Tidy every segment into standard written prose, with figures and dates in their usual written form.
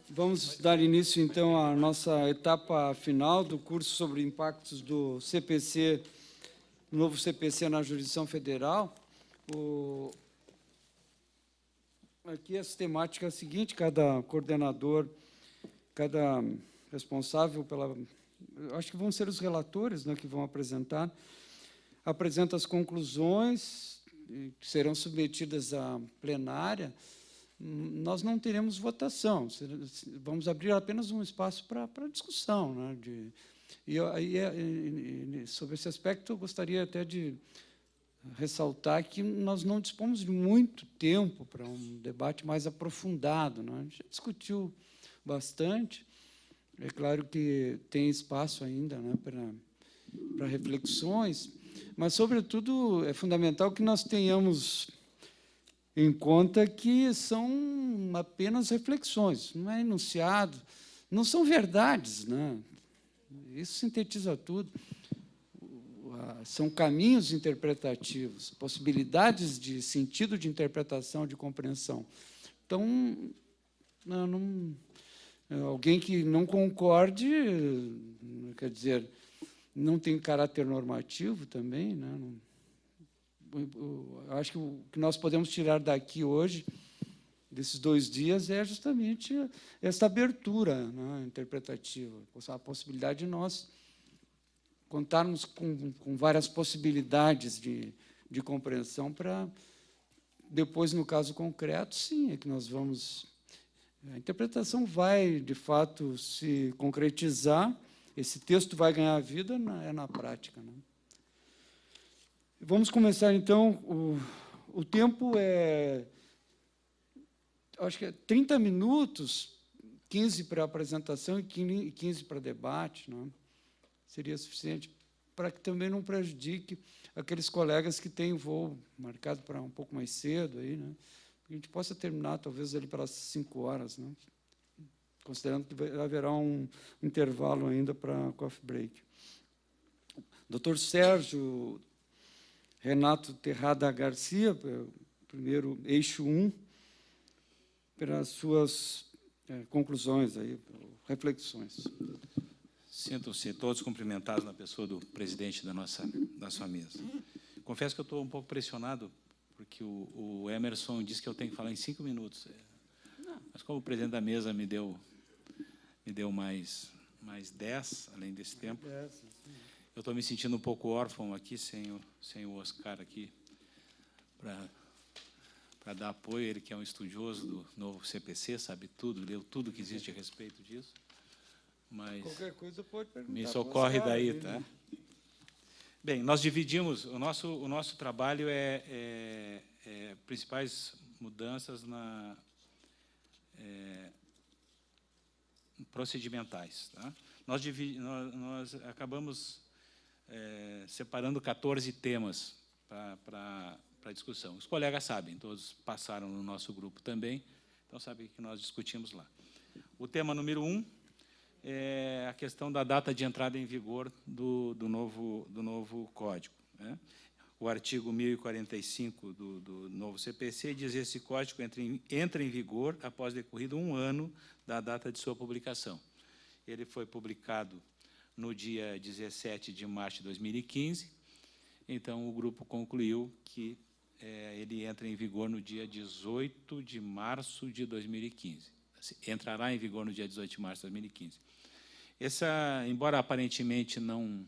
Vamos dar início, então, à nossa etapa final do curso sobre impactos do CPC, novo CPC na jurisdição federal. Aqui a sistemática é a seguinte: cada coordenador, cada responsável pela... Acho que vão ser os relatores, né, que vão apresentar. Apresenta as conclusões, que serão submetidas à plenária. Nós não teremos votação, vamos abrir apenas um espaço para discussão, né? Sobre esse aspecto, eu gostaria até de ressaltar que nós não dispomos de muito tempo para um debate mais aprofundado, né? A gente já discutiu bastante, é claro que tem espaço ainda, né, para reflexões, mas, sobretudo, é fundamental que nós tenhamos em conta que são apenas reflexões, não é enunciado, não são verdades, né? Isso sintetiza tudo. São caminhos interpretativos, possibilidades de sentido de interpretação, de compreensão. Então, alguém que não concorde, quer dizer, não tem caráter normativo também, né? Eu acho que o que nós podemos tirar daqui hoje, desses 2 dias, é justamente essa abertura, né, interpretativa, a possibilidade de nós contarmos com várias possibilidades de compreensão para, depois, no caso concreto, sim, é que nós vamos... A interpretação vai, de fato, se concretizar, esse texto vai ganhar vida na prática, né? Vamos começar, então. O tempo acho que é 30 minutos, 15 para apresentação e 15 para debate, né? Seria suficiente para que também não prejudique aqueles colegas que têm voo marcado para um pouco mais cedo, aí, né? Que a gente possa terminar, talvez, ali pelas 5 horas, né? Considerando que haverá um intervalo ainda para coffee break. Dr. Sérgio Renato Terrada Garcia, primeiro eixo 1, pelas suas conclusões, aí, reflexões. Sintam-se todos cumprimentados na pessoa do presidente da sua mesa. Confesso que eu estou um pouco pressionado, porque o Emerson disse que eu tenho que falar em 5 minutos. Mas como o presidente da mesa me deu mais 10, além desse tempo, eu estou me sentindo um pouco órfão aqui, sem o Oscar aqui, para dar apoio. Ele que é um estudioso do novo CPC, sabe tudo, leu tudo que existe a respeito disso. Mas qualquer coisa pode perguntar. Me socorre daí, tá? Bem, nós dividimos, o nosso trabalho principais mudanças procedimentais, tá? Nós acabamos separando 14 temas para discussão. Os colegas sabem, todos passaram no nosso grupo também, então sabem que nós discutimos lá. O tema número 1 é a questão da data de entrada em vigor do novo código, né? O artigo 1045 do novo CPC diz que esse código entra em vigor após decorrido 1 ano da data de sua publicação. Ele foi publicado no dia 17 de março de 2015, então o grupo concluiu que ele entra em vigor no dia 18 de março de 2015. Entrará em vigor no dia 18 de março de 2015. Embora aparentemente não...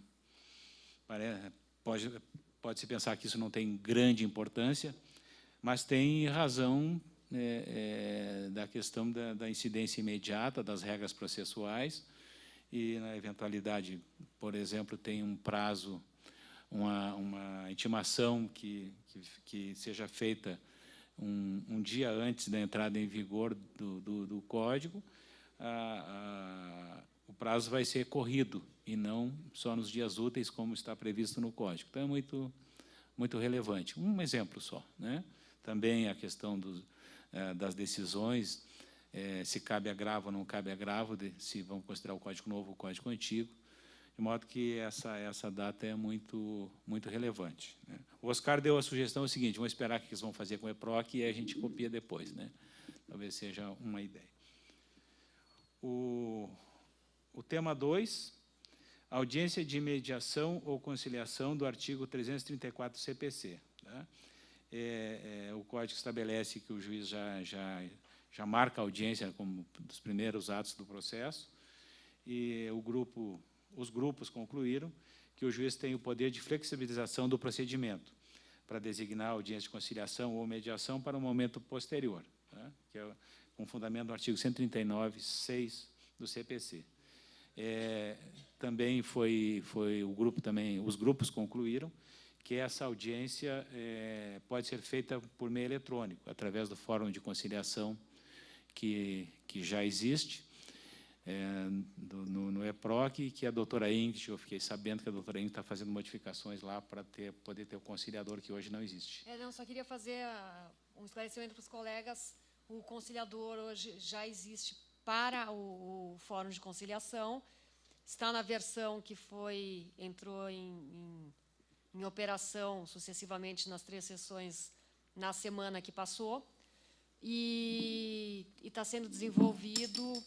Pode-se pensar que isso não tem grande importância, mas tem razão da questão da incidência imediata das regras processuais, e, na eventualidade, por exemplo, tem um prazo, uma intimação que seja feita um dia antes da entrada em vigor do código, o prazo vai ser corrido, e não só nos dias úteis, como está previsto no código. Então, é muito relevante. Um exemplo só, né? Também a questão das decisões, se cabe agravo ou não cabe agravo, se vão considerar o código novo ou o código antigo, de modo que essa data é muito relevante, né? O Oscar deu a sugestão seguinte: vamos esperar o que eles vão fazer com o EPROC e a gente copia depois, né? Talvez seja uma ideia. O tema 2, audiência de mediação ou conciliação do artigo 334 do CPC. Tá? O Código estabelece que o juiz já marca a audiência como dos primeiros atos do processo, e os grupos concluíram que o juiz tem o poder de flexibilização do procedimento para designar audiência de conciliação ou mediação para um momento posterior, tá? Que é com fundamento no artigo 139, 6 do CPC. Também os grupos concluíram que essa audiência pode ser feita por meio eletrônico, através do fórum de conciliação que já existe no EPROC, que a doutora Ingrid, eu fiquei sabendo que a doutora Ingrid está fazendo modificações lá para poder ter o conciliador, que hoje não existe. Não, só queria fazer um esclarecimento para os colegas. O conciliador hoje já existe para o fórum de conciliação, está na versão que entrou em operação sucessivamente nas 3 sessões na semana que passou, e está sendo desenvolvido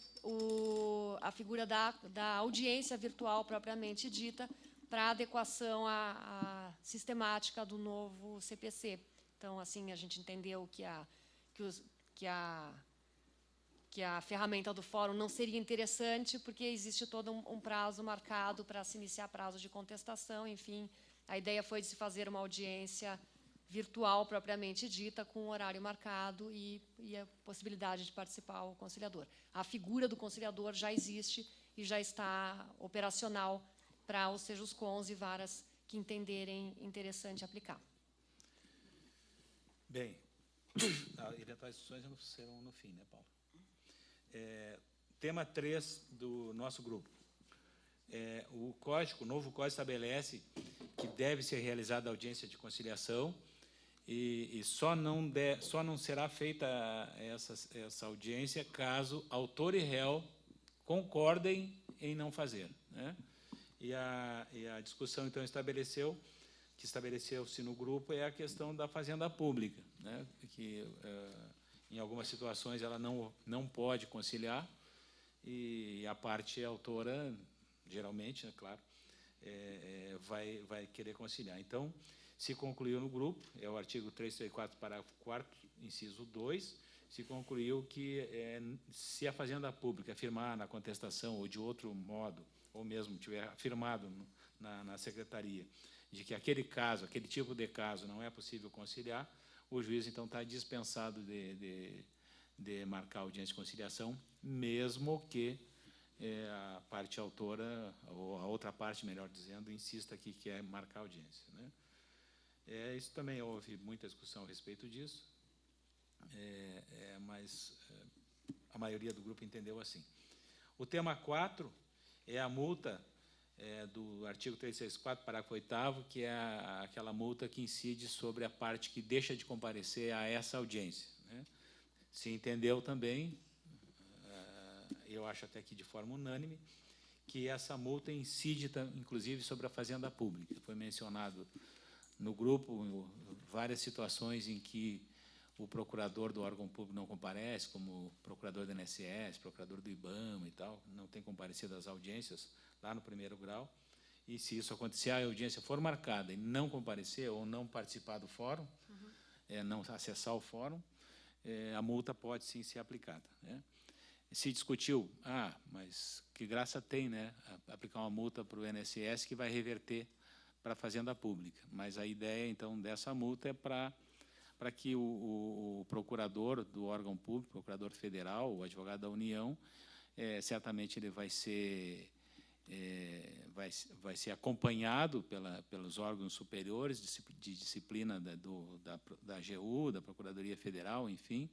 a figura da audiência virtual propriamente dita, para adequação à sistemática do novo CPC. Então, assim, a gente entendeu que a ferramenta do fórum não seria interessante, porque existe todo um prazo marcado para se iniciar prazo de contestação. Enfim, a ideia foi de se fazer uma audiência virtual propriamente dita, com horário marcado e a possibilidade de participar o conciliador. A figura do conciliador já existe e já está operacional para os sejuscons e varas que entenderem interessante aplicar. Bem, eventuais discussões serão no fim, né, Paulo? Tema 3 do nosso grupo. O novo código estabelece que deve ser realizada a audiência de conciliação e só não será feita essa audiência caso autor e réu concordem em não fazer, né? E a discussão, então, estabeleceu-se no grupo é a questão da fazenda pública, né? Que em algumas situações ela não pode conciliar, e a parte autora, geralmente, né, claro, vai querer conciliar. Então, se concluiu no grupo, é o artigo 334, parágrafo 4º, inciso 2, se concluiu que, se a fazenda pública afirmar na contestação ou de outro modo, ou mesmo tiver afirmado na secretaria, de que aquele tipo de caso não é possível conciliar, o juiz, então, está dispensado de marcar audiência de conciliação, mesmo que a parte autora, ou a outra parte, melhor dizendo, insista que quer marcar audiência, né? Isso também houve muita discussão a respeito disso, mas a maioria do grupo entendeu assim. O tema 4 é a multa do artigo 364, parágrafo 8º, que é aquela multa que incide sobre a parte que deixa de comparecer a essa audiência, né? Se entendeu também, eu acho até que de forma unânime, que essa multa incide, inclusive, sobre a fazenda pública. Foi mencionado no grupo várias situações em que o procurador do órgão público não comparece, como o procurador do INSS, procurador do IBAMA e tal, não tem comparecido às audiências lá no 1º grau, e se isso acontecer, a audiência for marcada e não comparecer ou não participar do fórum, não acessar o fórum, a multa pode sim ser aplicada, né? Se discutiu, mas que graça tem, né, aplicar uma multa para o INSS que vai reverter para a fazenda pública. Mas a ideia, então, dessa multa é para que o procurador do órgão público, procurador federal, o advogado da União, certamente ele vai ser acompanhado pelos órgãos superiores de disciplina da AGU, da Procuradoria Federal, enfim,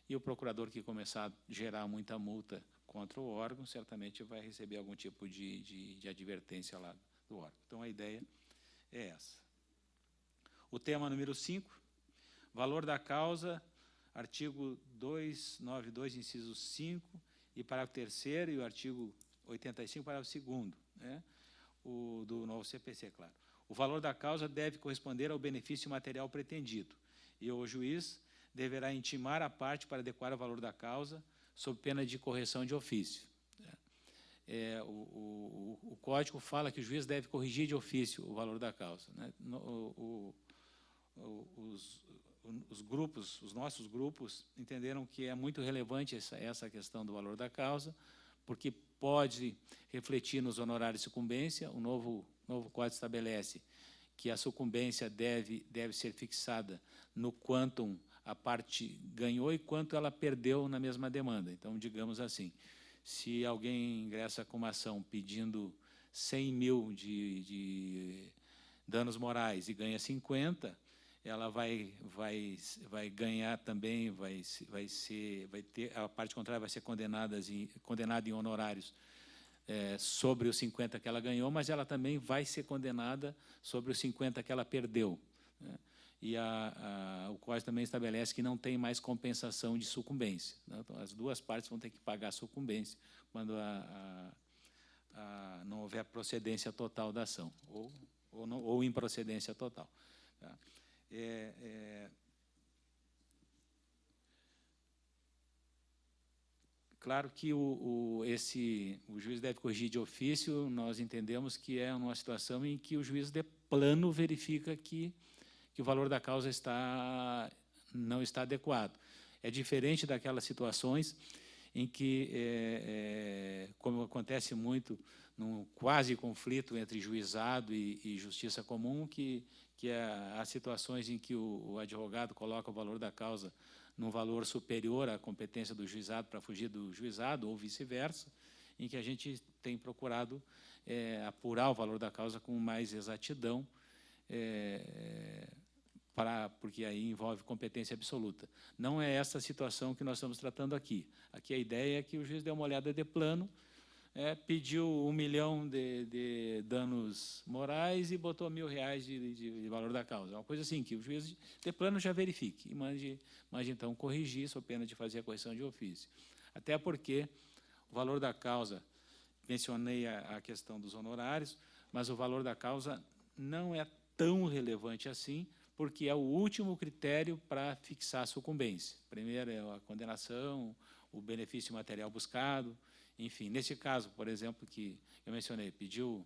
e o procurador que começar a gerar muita multa contra o órgão, certamente vai receber algum tipo de advertência lá do órgão. Então, a ideia é essa. O tema número 5, valor da causa, artigo 292, inciso 5, e parágrafo 3º, e o artigo 85, parágrafo 2º, né, do novo CPC, claro. O valor da causa deve corresponder ao benefício material pretendido, e o juiz deverá intimar a parte para adequar o valor da causa, sob pena de correção de ofício. o Código fala que o juiz deve corrigir de ofício o valor da causa, né? Os nossos grupos entenderam que é muito relevante essa questão do valor da causa, porque pode refletir nos honorários de sucumbência. O novo Código estabelece que a sucumbência deve ser fixada no quantum a parte ganhou e quanto ela perdeu na mesma demanda. Então, digamos assim, se alguém ingressa com uma ação pedindo 100 mil de danos morais e ganha 50, ela vai ganhar também, a parte contrária vai ser condenada em honorários sobre os 50 que ela ganhou, mas ela também vai ser condenada sobre os 50 que ela perdeu, né? E o Código também estabelece que não tem mais compensação de sucumbência, né? Então, as duas partes vão ter que pagar a sucumbência quando não houver procedência total da ação, ou improcedência total, tá? Claro que o juiz deve corrigir de ofício. Nós entendemos que é uma situação em que o juiz de plano verifica que o valor da causa não está adequado. É diferente daquelas situações em que, como acontece muito, num quase conflito entre juizado e justiça comum, que há situações em que o advogado coloca o valor da causa num valor superior à competência do juizado para fugir do juizado, ou vice-versa, em que a gente tem procurado apurar o valor da causa com mais exatidão, porque aí envolve competência absoluta. Não é essa a situação que nós estamos tratando aqui. Aqui a ideia é que o juiz dê uma olhada de plano, pediu 1 milhão de danos morais e botou R$1.000 de valor da causa. É uma coisa assim, que o juiz de plano já verifique e mande então corrigir, sob pena de fazer a correção de ofício. Até porque o valor da causa, mencionei a questão dos honorários, mas o valor da causa não é tão relevante assim, porque é o último critério para fixar a sucumbência. Primeiro é a condenação, o benefício material buscado. Enfim, nesse caso, por exemplo, que eu mencionei, pediu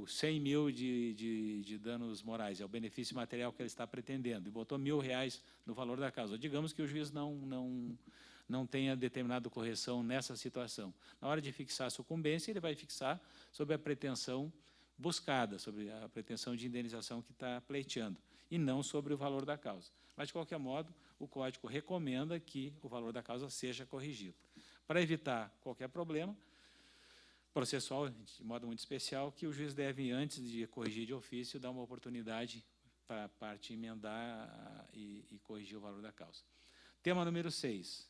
100 mil de danos morais, é o benefício material que ele está pretendendo, e botou R$1.000 no valor da causa. Digamos que o juiz não tenha determinado correção nessa situação. Na hora de fixar a sucumbência, ele vai fixar sobre a pretensão buscada, sobre a pretensão de indenização que está pleiteando, e não sobre o valor da causa. Mas, de qualquer modo, o Código recomenda que o valor da causa seja corrigido. Para evitar qualquer problema processual, de modo muito especial, que o juiz deve, antes de corrigir de ofício, dar uma oportunidade para a parte emendar e corrigir o valor da causa. Tema número 6.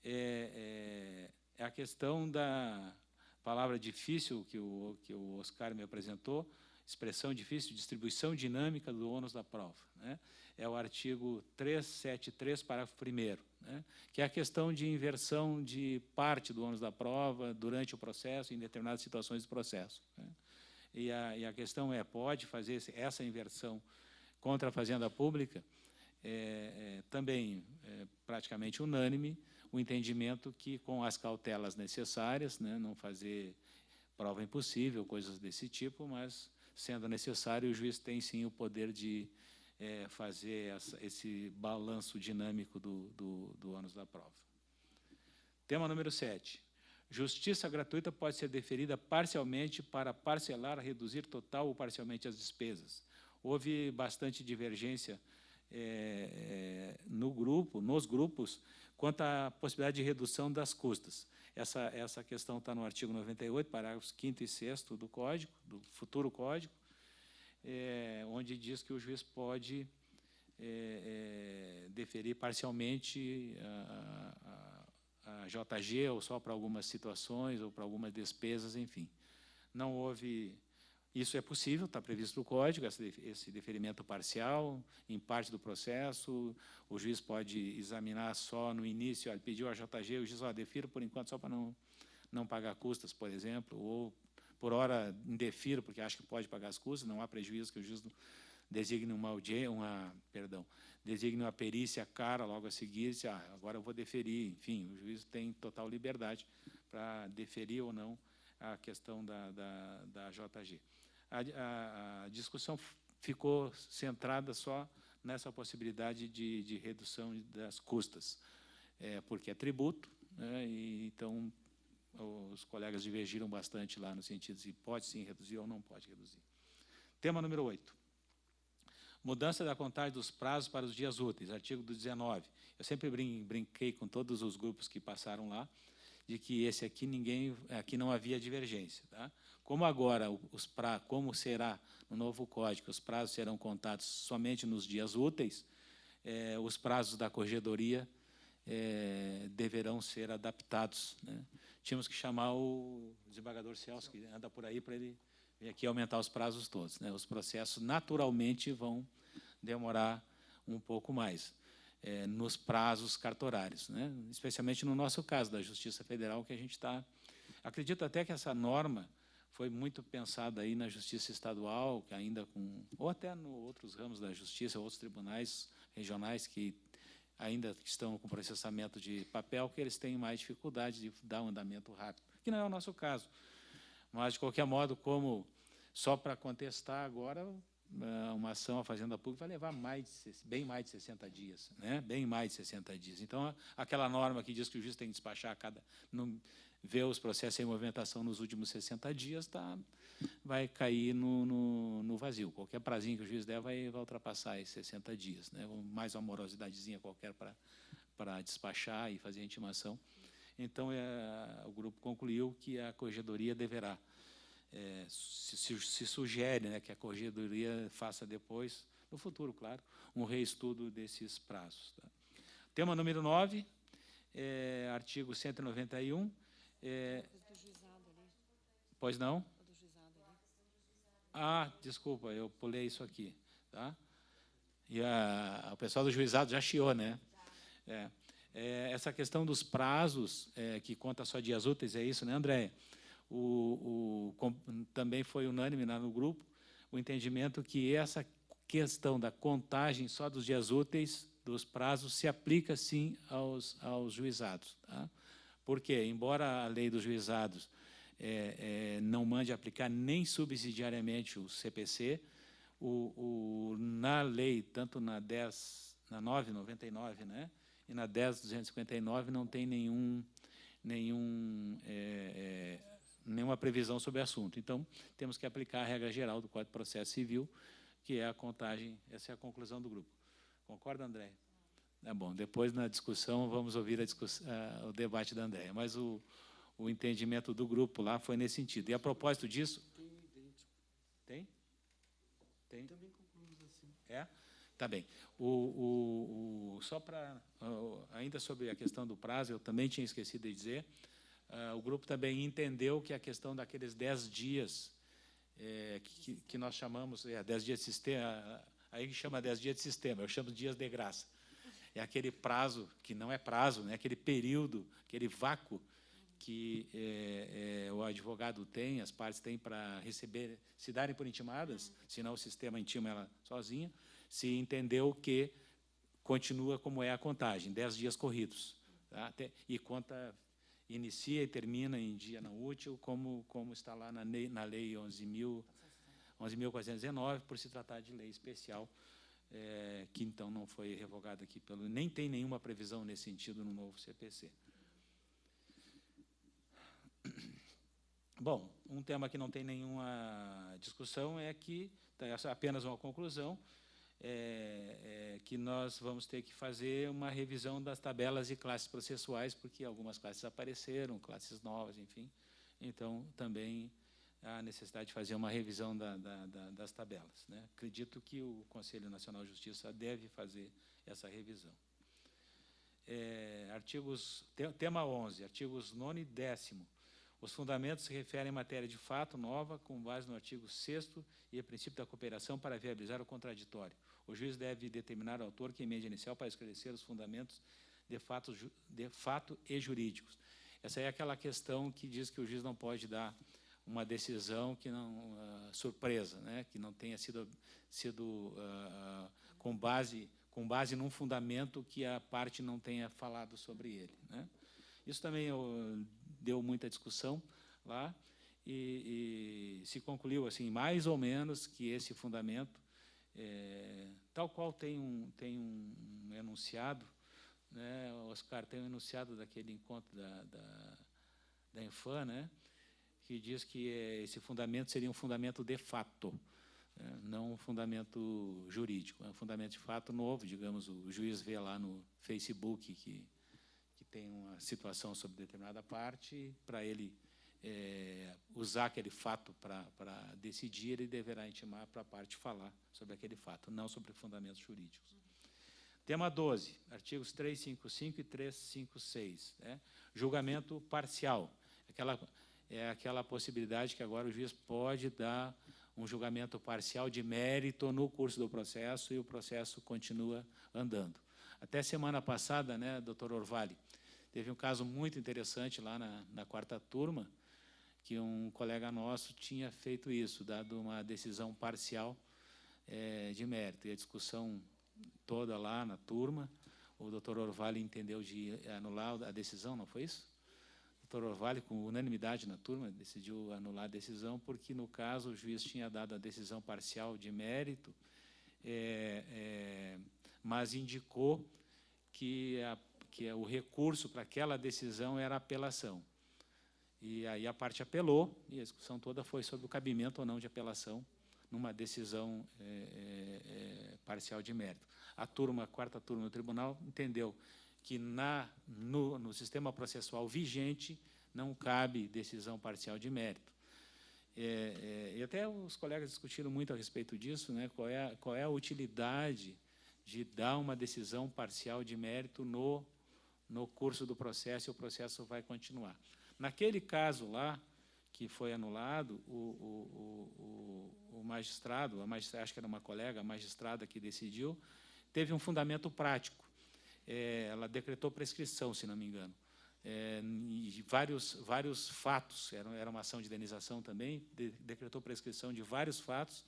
É a questão da palavra difícil que o Oscar me apresentou, expressão difícil, distribuição dinâmica do ônus da prova, né? É o artigo 373, parágrafo 1º, né? Que é a questão de inversão de parte do ônus da prova durante o processo, em determinadas situações do processo, né? E a questão pode fazer essa inversão contra a Fazenda Pública? Também praticamente unânime o entendimento que, com as cautelas necessárias, né, não fazer prova impossível, coisas desse tipo, mas, sendo necessário, o juiz tem, sim, o poder de fazer esse balanço dinâmico do ônus da prova. Tema número 7. Justiça gratuita pode ser deferida parcialmente para parcelar, reduzir total ou parcialmente as despesas. Houve bastante divergência nos grupos, quanto à possibilidade de redução das custas. Essa questão está no artigo 98, parágrafos 5º e 6º do Código, do futuro Código, onde diz que o juiz pode deferir parcialmente a JG, ou só para algumas situações, ou para algumas despesas, enfim. Não houve... Isso é possível, está previsto no Código, esse deferimento parcial, em parte do processo. O juiz pode examinar só no início, ele pediu a JG, o juiz defiro por enquanto só para não pagar custas, por exemplo, ou por hora indefiro, porque acho que pode pagar as custas, não há prejuízo que o juiz designe designe uma perícia cara logo a seguir, agora eu vou deferir. Enfim, o juiz tem total liberdade para deferir ou não a questão da JG. A discussão ficou centrada só nessa possibilidade de redução das custas, porque é tributo, né, e então os colegas divergiram bastante lá no sentido de pode sim reduzir ou não pode reduzir. Tema número 8. Mudança da contagem dos prazos para os dias úteis, artigo 19. Eu sempre brinquei com todos os grupos que passaram lá, de que esse aqui aqui não havia divergência. Tá? Como agora, como será no novo código, os prazos serão contados somente nos dias úteis, os prazos da corregedoria deverão ser adaptados. Né? Tínhamos que chamar o desembargador Celso, que anda por aí, para ele vir aqui aumentar os prazos todos. Né? Os processos, naturalmente, vão demorar um pouco mais, nos prazos cartorários, né? Especialmente no nosso caso, da Justiça Federal, que a gente está... Acredito até que essa norma foi muito pensada aí na Justiça Estadual, que ainda ou até nos outros ramos da Justiça, outros tribunais regionais que ainda estão com processamento de papel, que eles têm mais dificuldade de dar um andamento rápido, que não é o nosso caso. Mas, de qualquer modo, como só para contestar agora, uma ação à Fazenda Pública vai levar bem mais de 60 dias, né? Bem mais de 60 dias. Então, aquela norma que diz que o juiz tem que despachar ver os processos em movimentação nos últimos 60 dias, vai cair no vazio. Qualquer prazinho que o juiz der vai ultrapassar esses 60 dias, né? Mais uma morosidadezinha qualquer para despachar e fazer a intimação. Então, o grupo concluiu que a corregedoria deverá, se sugere, né, que a corregedoria faça depois, no futuro, claro, um reestudo desses prazos. Tá? Tema número 9, artigo 191. Pois não? Desculpa, eu pulei isso aqui. Tá? E o pessoal do juizado já chiou, né? Essa questão dos prazos, que conta só dias úteis, é isso, né, Andréia? Também foi unânime lá no grupo o entendimento que essa questão da contagem só dos dias úteis, dos prazos, se aplica, sim, aos juizados. Tá? Porque, embora a lei dos juizados não mande aplicar nem subsidiariamente o CPC, na lei, tanto na 999, né, e na 10.259, não tem nenhuma previsão sobre o assunto. Então, temos que aplicar a regra geral do Código de Processo Civil, que é a contagem, essa é a conclusão do grupo. Concorda, André? Bom, depois, na discussão, vamos ouvir o debate da Andréia. Mas o entendimento do grupo lá foi nesse sentido. E, a propósito disso... Tem um idêntico. Tem? Tem? Também concluímos assim. Tá bem. Só para... ainda sobre a questão do prazo, eu também tinha esquecido de dizer... o grupo também entendeu que a questão daqueles 10 dias, que nós chamamos, 10 dias de sistema, aí chama 10 dias de sistema, eu chamo de dias de graça. É aquele prazo, que não é prazo, né, aquele período, aquele vácuo que o advogado tem, as partes têm para receber, se darem por intimadas, senão o sistema intima ela sozinha, se entendeu que continua como é a contagem, 10 dias corridos. Tá? E conta... inicia e termina em dia não útil, como está lá na Lei 11.419, por se tratar de lei especial, que então não foi revogada aqui, nem tem nenhuma previsão nesse sentido no novo CPC. Bom, um tema que não tem nenhuma discussão é que, essa é apenas uma conclusão, que nós vamos ter que fazer uma revisão das tabelas e classes processuais, porque algumas classes apareceram, classes novas, enfim. Então, também há necessidade de fazer uma revisão das tabelas. Né? Acredito que o Conselho Nacional de Justiça deve fazer essa revisão. Tema 11, artigos 9º e 10º. Os fundamentos se referem à matéria de fato nova, com base no artigo 6º e o princípio da cooperação para viabilizar o contraditório. O juiz deve determinar ao autor que emenda inicial para esclarecer os fundamentos de fato e jurídicos. Essa é aquela questão que diz que o juiz não pode dar uma decisão que não surpresa, né? Que não tenha sido com base num fundamento que a parte não tenha falado sobre ele. Né? Isso também deu muita discussão lá, e se concluiu, assim, mais ou menos, que esse fundamento, tal qual tem um enunciado, né, Oscar, tem um enunciado daquele encontro da Infam, né, que diz que esse fundamento seria um fundamento de fato, não um fundamento jurídico, é um fundamento de fato novo, digamos, o juiz vê lá no Facebook que tem uma situação sobre determinada parte, para ele usar aquele fato para decidir, ele deverá intimar para a parte falar sobre aquele fato, não sobre fundamentos jurídicos. Tema 12, artigos 355 e 356, né? Julgamento parcial. Aquela possibilidade que agora o juiz pode dar um julgamento parcial de mérito no curso do processo e o processo continua andando. Até semana passada, né, doutor Orvali, teve um caso muito interessante lá na quarta turma, que um colega nosso tinha feito isso, dado uma decisão parcial de mérito. E a discussão toda lá na turma, o doutor Orvali entendeu de anular a decisão, não foi isso? O doutor Orvali, com unanimidade na turma, decidiu anular a decisão, porque, no caso, o juiz tinha dado a decisão parcial de mérito, mas indicou que o recurso para aquela decisão era a apelação. E aí a parte apelou, e a discussão toda foi sobre o cabimento ou não de apelação numa decisão parcial de mérito. A quarta turma do tribunal entendeu que no sistema processual vigente não cabe decisão parcial de mérito. E até os colegas discutiram muito a respeito disso, né? Qual é a utilidade de dar uma decisão parcial de mérito no curso do processo, e o processo vai continuar. Naquele caso lá, que foi anulado, o magistrado, acho que era uma colega, a magistrada que decidiu, teve um fundamento prático. Ela decretou prescrição, se não me engano. E vários fatos, era uma ação de indenização também, decretou prescrição de vários fatos,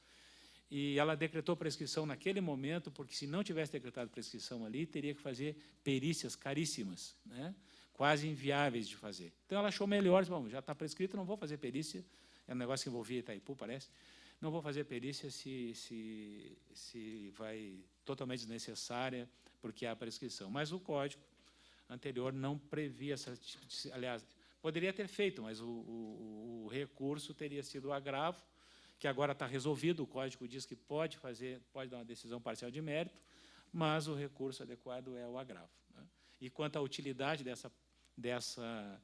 e ela decretou prescrição naquele momento, porque se não tivesse decretado prescrição ali, teria que fazer perícias caríssimas, né? Quase inviáveis de fazer. Então, ela achou melhor, bom, já está prescrito, não vou fazer perícia, é um negócio que envolvia Itaipu, parece, não vou fazer perícia se vai totalmente desnecessária, porque há prescrição. Mas o Código anterior não previa essa... Aliás, poderia ter feito, mas o recurso teria sido o agravo, que agora está resolvido, o Código diz que pode dar uma decisão parcial de mérito, mas o recurso adequado é o agravo, né? E quanto à utilidade dessa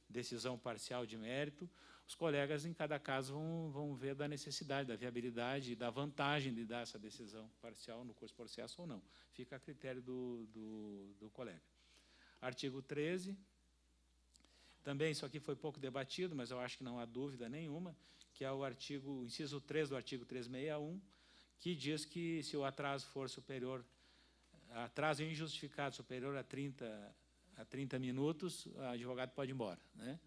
decisão parcial de mérito, os colegas, em cada caso, vão ver da necessidade, da viabilidade e da vantagem de dar essa decisão parcial no curso do processo ou não. Fica a critério do colega. Artigo 13. Também, isso aqui foi pouco debatido, mas eu acho que não há dúvida nenhuma, que é o inciso 3 do artigo 361, que diz que, se o atraso for superior, atraso injustificado superior a 30 minutos, o advogado pode ir embora, né?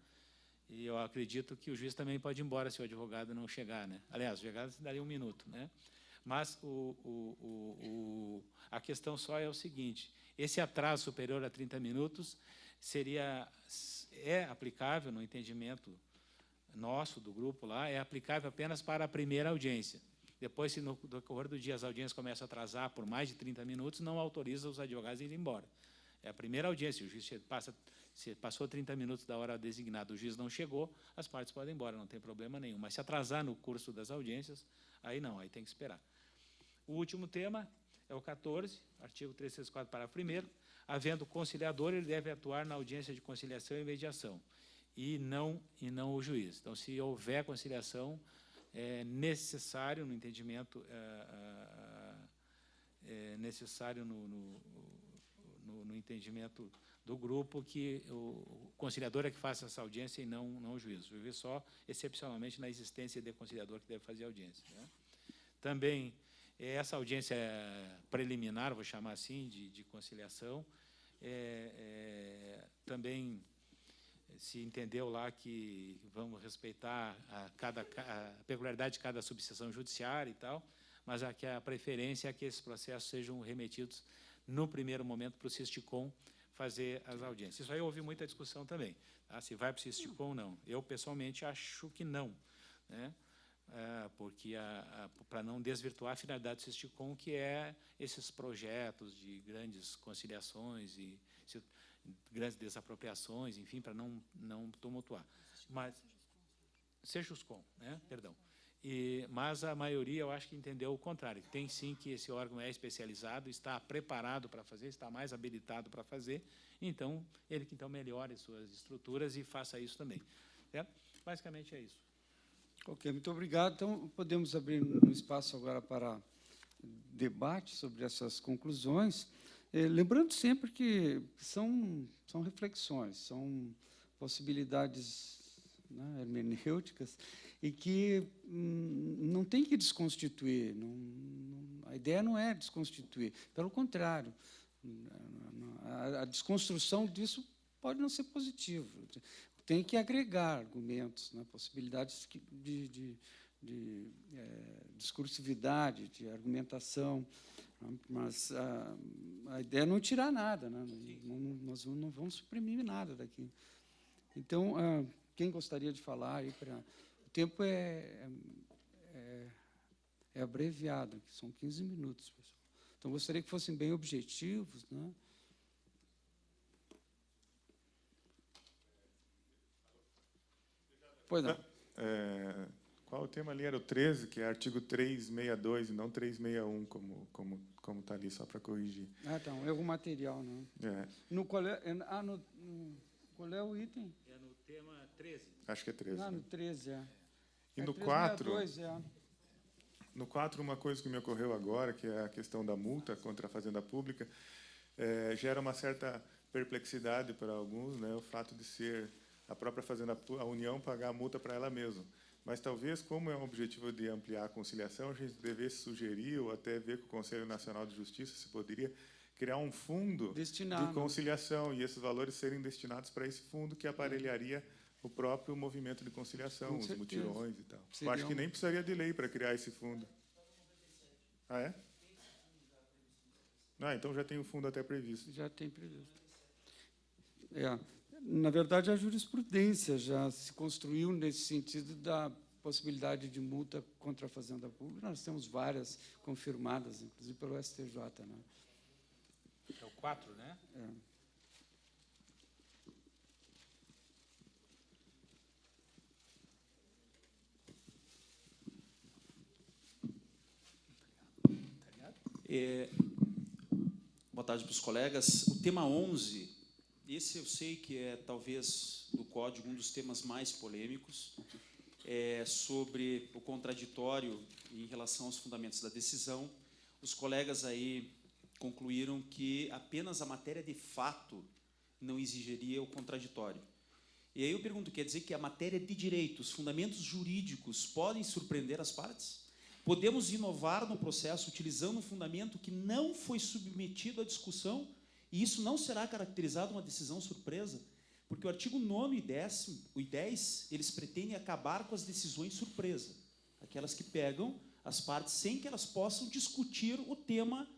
E eu acredito que o juiz também pode ir embora se o advogado não chegar, né? Aliás, o advogado daria 1 minuto, né? Mas a questão só é o seguinte: esse atraso superior a 30 minutos é aplicável, no entendimento nosso, do grupo lá, é aplicável apenas para a primeira audiência. Depois, se no decorrer do dia as audiências começam a atrasar por mais de 30 minutos, não autoriza os advogados a ir embora. É a primeira audiência, o juiz passou 30 minutos da hora designada, o juiz não chegou, as partes podem ir embora, não tem problema nenhum. Mas se atrasar no curso das audiências, aí não, aí tem que esperar. O último tema é o 14, artigo 364, parágrafo 1º. Havendo conciliador, ele deve atuar na audiência de conciliação e mediação, e não o juiz. Então, se houver conciliação, é necessário, no entendimento, necessário no entendimento do grupo, que o conciliador é que faça essa audiência e não o juiz. O juiz só, excepcionalmente, na existência de conciliador, que deve fazer a audiência, né? Também, essa audiência preliminar, vou chamar assim, de conciliação, também se entendeu lá que vamos respeitar a peculiaridade de cada subseção judiciária e tal, mas que a preferência é que esses processos sejam remetidos, no primeiro momento, para o SISTICOM fazer as audiências. Isso aí eu ouvi muita discussão também, tá? Se vai para o SISTICOM ou não. Eu, pessoalmente, acho que não, né? Porque para não desvirtuar a finalidade do SISTICOM, que é esses projetos de grandes conciliações e grandes desapropriações, enfim, para não tumultuar. Mas SEJUSCOM, né? Perdão. Mas a maioria, eu acho que entendeu o contrário. Tem, sim, que esse órgão é especializado, está preparado para fazer, está mais habilitado para fazer, então, ele que então melhore suas estruturas e faça isso também. Certo? Basicamente é isso. Ok, muito obrigado. Então, podemos abrir um espaço agora para debate sobre essas conclusões, lembrando sempre que são reflexões, são possibilidades, né, hermenêuticas, e que não tem que desconstituir. A ideia não é desconstituir, pelo contrário, a desconstrução disso pode não ser positiva. Tem que agregar argumentos, né, possibilidades de discursividade, de argumentação, mas a ideia é não tirar nada, né? Nós não vamos suprimir nada daqui. Então, quem gostaria de falar? Aí o tempo é abreviado, são 15 minutos, pessoal. Então, gostaria que fossem bem objetivos, né? Pois não. Qual o tema ali? Era o 13, que é artigo 362 e não 361, como está ali, só para corrigir. Então, erro material, não. Qual é o item? É no tema 13. Acho que é 13. No 13, E no 4, no 4, uma coisa que me ocorreu agora, que é a questão da multa contra a fazenda pública, gera uma certa perplexidade para alguns, né, o fato de ser a própria fazenda, a União pagar a multa para ela mesma. Mas talvez, como é um objetivo de ampliar a conciliação, a gente devesse sugerir ou até ver com o Conselho Nacional de Justiça se poderia criar um fundo de conciliação e esses valores serem destinados para esse fundo que aparelharia o próprio movimento de conciliação, os mutirões e tal. Eu acho que nem precisaria de lei para criar esse fundo. Ah, é? Então já tem o fundo até previsto. Já tem previsto. Na verdade, a jurisprudência já se construiu nesse sentido da possibilidade de multa contra a fazenda pública. Nós temos várias confirmadas, inclusive pelo STJ. Né? É o 4, né? Boa tarde para os colegas. O tema 11, esse eu sei que é, talvez, do Código, um dos temas mais polêmicos, sobre o contraditório em relação aos fundamentos da decisão. Os colegas aí concluíram que apenas a matéria de fato não exigiria o contraditório. E aí eu pergunto, quer dizer que a matéria de direito, os fundamentos jurídicos, podem surpreender as partes? Podemos inovar no processo utilizando um fundamento que não foi submetido à discussão e isso não será caracterizado uma decisão surpresa? Porque o artigo 9º e 10, eles pretendem acabar com as decisões surpresa, aquelas que pegam as partes sem que elas possam discutir o tema,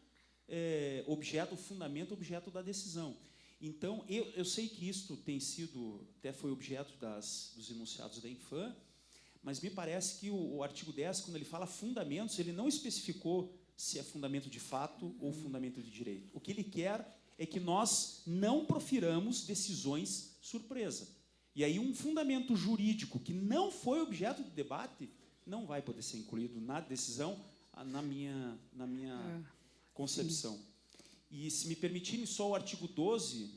objeto, o fundamento, objeto da decisão. Então, eu sei que isto tem sido, até foi objeto dos enunciados da Infam, mas me parece que o artigo 10, quando ele fala fundamentos, ele não especificou se é fundamento de fato ou fundamento de direito. O que ele quer é que nós não profiramos decisões surpresa. E aí um fundamento jurídico que não foi objeto de debate não vai poder ser incluído na decisão, na minha concepção. E, se me permitirem, só o artigo 12,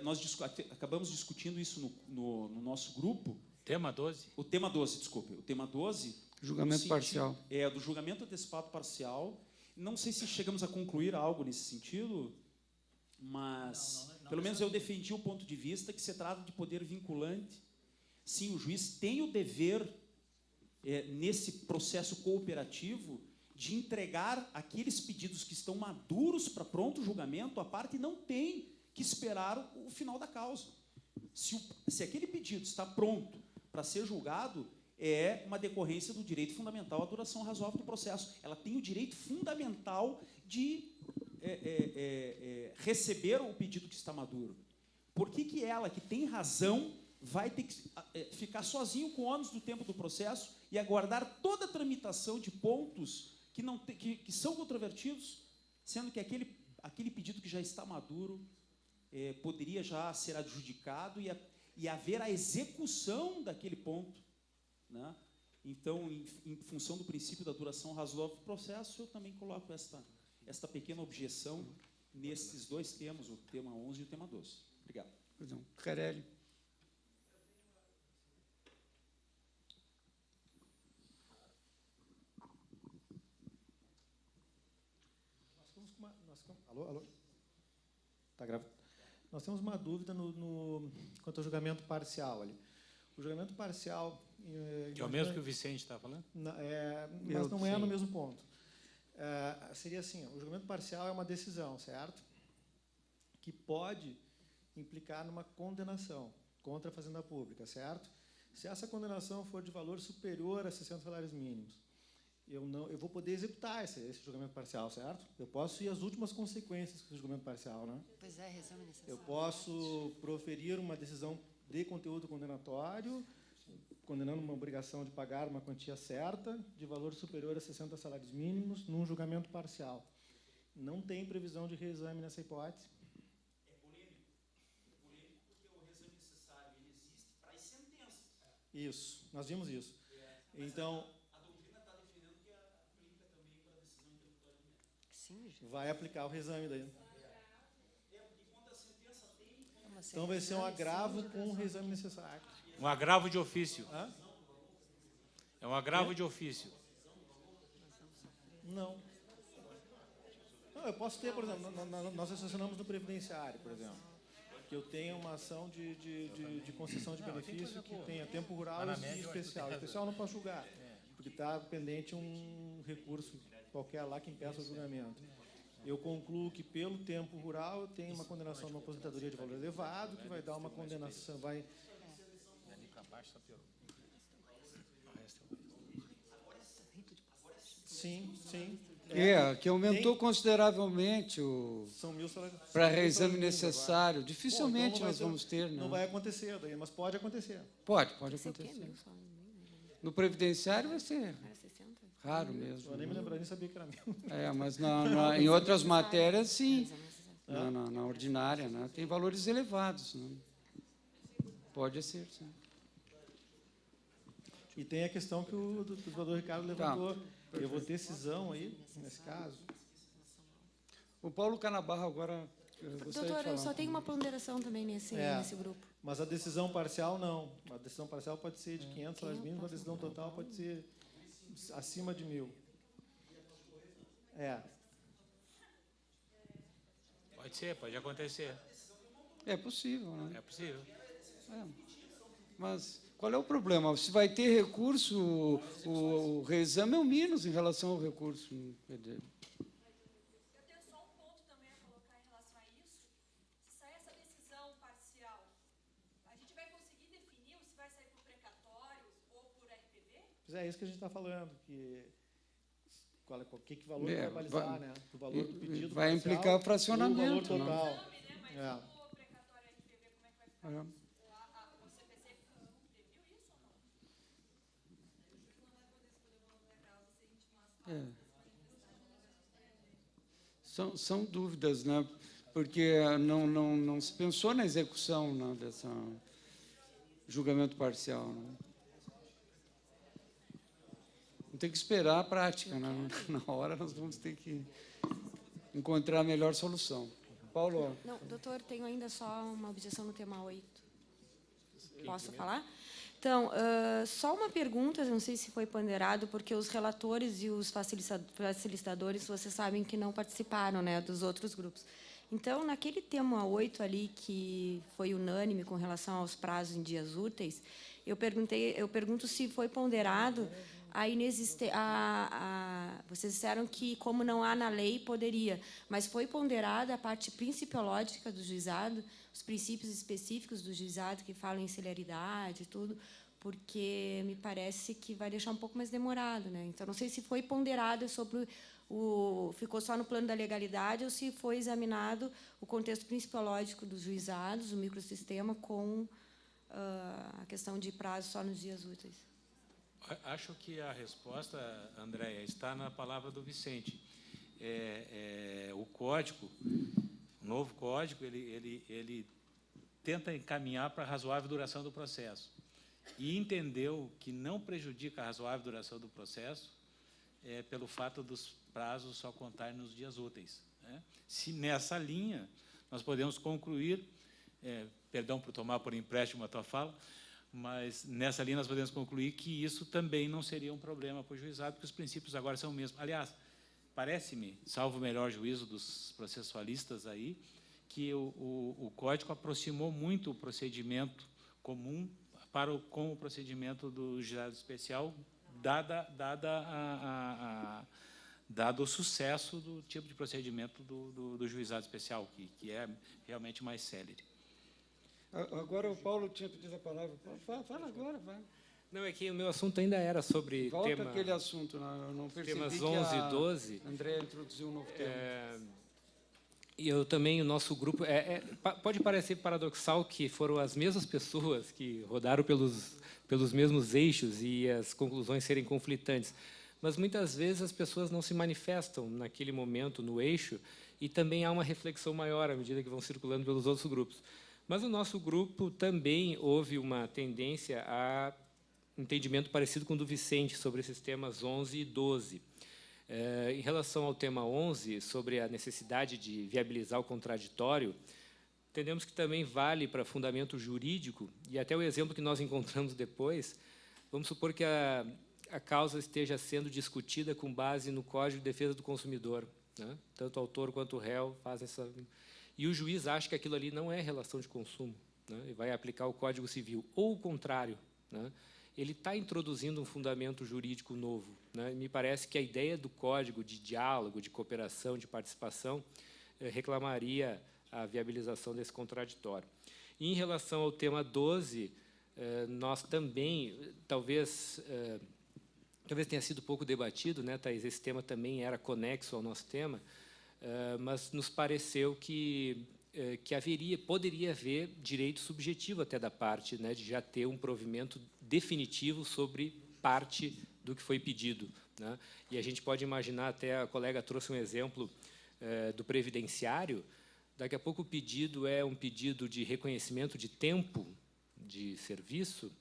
nós acabamos discutindo isso no nosso grupo. Tema 12? O tema 12, desculpe. O tema 12... Julgamento parcial. Do julgamento antecipado parcial. Não sei se chegamos a concluir algo nesse sentido, mas, pelo menos, eu defendi o ponto de vista que se trata de poder vinculante. Sim, o juiz tem o dever, nesse processo cooperativo, de entregar aqueles pedidos que estão maduros para pronto julgamento. A parte não tem que esperar o final da causa. Se aquele pedido está pronto para ser julgado, é uma decorrência do direito fundamental à duração razoável do processo. Ela tem o direito fundamental de receber o pedido que está maduro? Por que ela, que tem razão, vai ter que ficar sozinho com o ônus do tempo do processo e aguardar toda a tramitação de pontos que são controvertidos, sendo que aquele pedido que já está maduro poderia já ser adjudicado e haver a execução daquele ponto, né? Então, em função do princípio da duração razoável do processo, eu também coloco esta pequena objeção nesses dois temas, o tema 11 e o tema 12. Obrigado. Carelli. Alô? Tá gravando? Nós temos uma dúvida quanto ao julgamento parcial ali. O julgamento parcial... Que é o mesmo que o Vicente está falando? Mas não é no mesmo ponto. Seria assim, o julgamento parcial é uma decisão, certo? Que pode implicar numa condenação contra a Fazenda Pública, certo? Se essa condenação for de valor superior a 60 salários mínimos, eu vou poder executar esse julgamento parcial, certo? Eu posso ir às últimas consequências do julgamento parcial, né? Pois é, resume necessário. Eu posso proferir uma decisão de conteúdo condenatório, condenando uma obrigação de pagar uma quantia certa, de valor superior a 60 salários mínimos, num julgamento parcial. Não tem previsão de reexame nessa hipótese. É polêmico porque o reexame necessário ele existe para as sentenças. Isso, nós vimos isso. Então, a doutrina está defendendo que aplica também para a decisão interlocutória do mérito. Sim, gente. vai aplicar o reexame daí. Porque quando a sentença tem... Então, vai ser um agravo com o reexame necessário. Um agravo de ofício. Hã? É um agravo de ofício. Não. Eu posso ter, por exemplo, nós assessoramos no previdenciário, por exemplo, que eu tenho uma ação de concessão de benefício que tenha tempo rural e especial. O especial não posso julgar, porque está pendente um recurso qualquer lá que impeça o julgamento. Eu concluo que, pelo tempo rural, eu tenho uma condenação de uma aposentadoria de valor elevado, que vai dar uma condenação, vai... Sim. Que aumentou consideravelmente para reexame necessário. Dificilmente nós vamos ter. Não vai acontecer, daí, mas pode acontecer. Pode acontecer. No previdenciário vai ser raro mesmo. Eu nem me lembro, nem sabia que era meu. Mas em outras matérias, sim. Na ordinária, né? Tem valores elevados. Né? Pode ser, sim. E tem a questão que o doutor Ricardo levantou. Eu vou ter cisão aí, nesse caso. O Paulo Canabarro agora... Doutor, eu só tenho uma ponderação também nesse grupo. Mas a decisão parcial, não. A decisão parcial pode ser de 500 salários mínimos, a decisão total pode ser acima de 1.000. Pode ser, pode acontecer. É possível, né? É possível. Mas qual é o problema? Se vai ter recurso, o reexame é o menos em relação ao recurso. Eu tenho só um ponto também a colocar em relação a isso. Se sair essa decisão parcial, a gente vai conseguir definir se vai sair por precatório ou por RPV? Pois é isso que a gente está falando, que valor vai balizar, né? O valor do pedido vai parcial, implicar fracionamento. O valor total. Mas o precatório RPV, como é que vai ficar? O CPC previu isso ou não? São dúvidas, né? Porque não se pensou na execução, né, desse julgamento parcial. Né? Tem que esperar a prática, né? Na hora nós vamos ter que encontrar a melhor solução. Paulo? Não, doutor, tenho ainda só uma objeção no tema 8. Posso falar? Então, só uma pergunta, não sei se foi ponderado, porque os relatores e os facilitadores, vocês sabem que não participaram, né, dos outros grupos. Então, naquele tema 8 ali, que foi unânime com relação aos prazos em dias úteis, eu pergunto se foi ponderado vocês disseram que, como não há na lei, poderia, mas foi ponderada a parte principiológica do juizado, os princípios específicos do juizado que falam em celeridade e tudo, porque me parece que vai deixar um pouco mais demorado, né? Então, não sei se foi ponderado sobre ficou só no plano da legalidade ou se foi examinado o contexto principológico dos juizados, o microsistema, com a questão de prazo só nos dias úteis. Acho que a resposta, Andréia, está na palavra do Vicente. O código, o novo código, ele tenta encaminhar para a razoável duração do processo. E entendeu que não prejudica a razoável duração do processo pelo fato dos prazos só contar nos dias úteis, né? Se nessa linha nós podemos concluir, perdão por tomar por empréstimo a tua fala, mas nessa linha nós podemos concluir que isso também não seria um problema para o juizado, porque os princípios agora são os mesmos. Aliás, parece-me, salvo o melhor juízo dos processualistas aí, que o Código aproximou muito o procedimento comum com o procedimento do juizado especial, dado o sucesso do tipo de procedimento do juizado especial, que é realmente mais célere. Agora o Paulo tinha pedido a palavra. Fala agora, vai. Não, é que o meu assunto ainda era sobre Volta aquele assunto, eu não percebi temas que 11 e 12. André introduziu um novo tema. E eu também, o nosso grupo... pode parecer paradoxal que foram as mesmas pessoas que rodaram pelos mesmos eixos e as conclusões serem conflitantes, mas muitas vezes as pessoas não se manifestam naquele momento no eixo e também há uma reflexão maior à medida que vão circulando pelos outros grupos. Mas no nosso grupo também houve uma tendência a entendimento parecido com o do Vicente sobre esses temas 11 e 12. Em relação ao tema 11, sobre a necessidade de viabilizar o contraditório, entendemos que também vale para fundamento jurídico, e até o exemplo que nós encontramos depois, vamos supor que a causa esteja sendo discutida com base no Código de Defesa do Consumidor, né? Tanto o autor quanto o réu fazem essa... E o juiz acha que aquilo ali não é relação de consumo, né? E vai aplicar o Código Civil, ou o contrário, né? Ele está introduzindo um fundamento jurídico novo, né? Me parece que a ideia do código de diálogo, de cooperação, de participação, reclamaria a viabilização desse contraditório. E, em relação ao tema 12, nós também, talvez tenha sido pouco debatido, né, Thais? Esse tema também era conexo ao nosso tema, mas nos pareceu que poderia haver direito subjetivo até da parte, né, de já ter um provimento definitivo sobre parte do que foi pedido, né? E a gente pode imaginar, até a colega trouxe um exemplo do previdenciário, daqui a pouco o pedido é um pedido de reconhecimento de tempo de serviço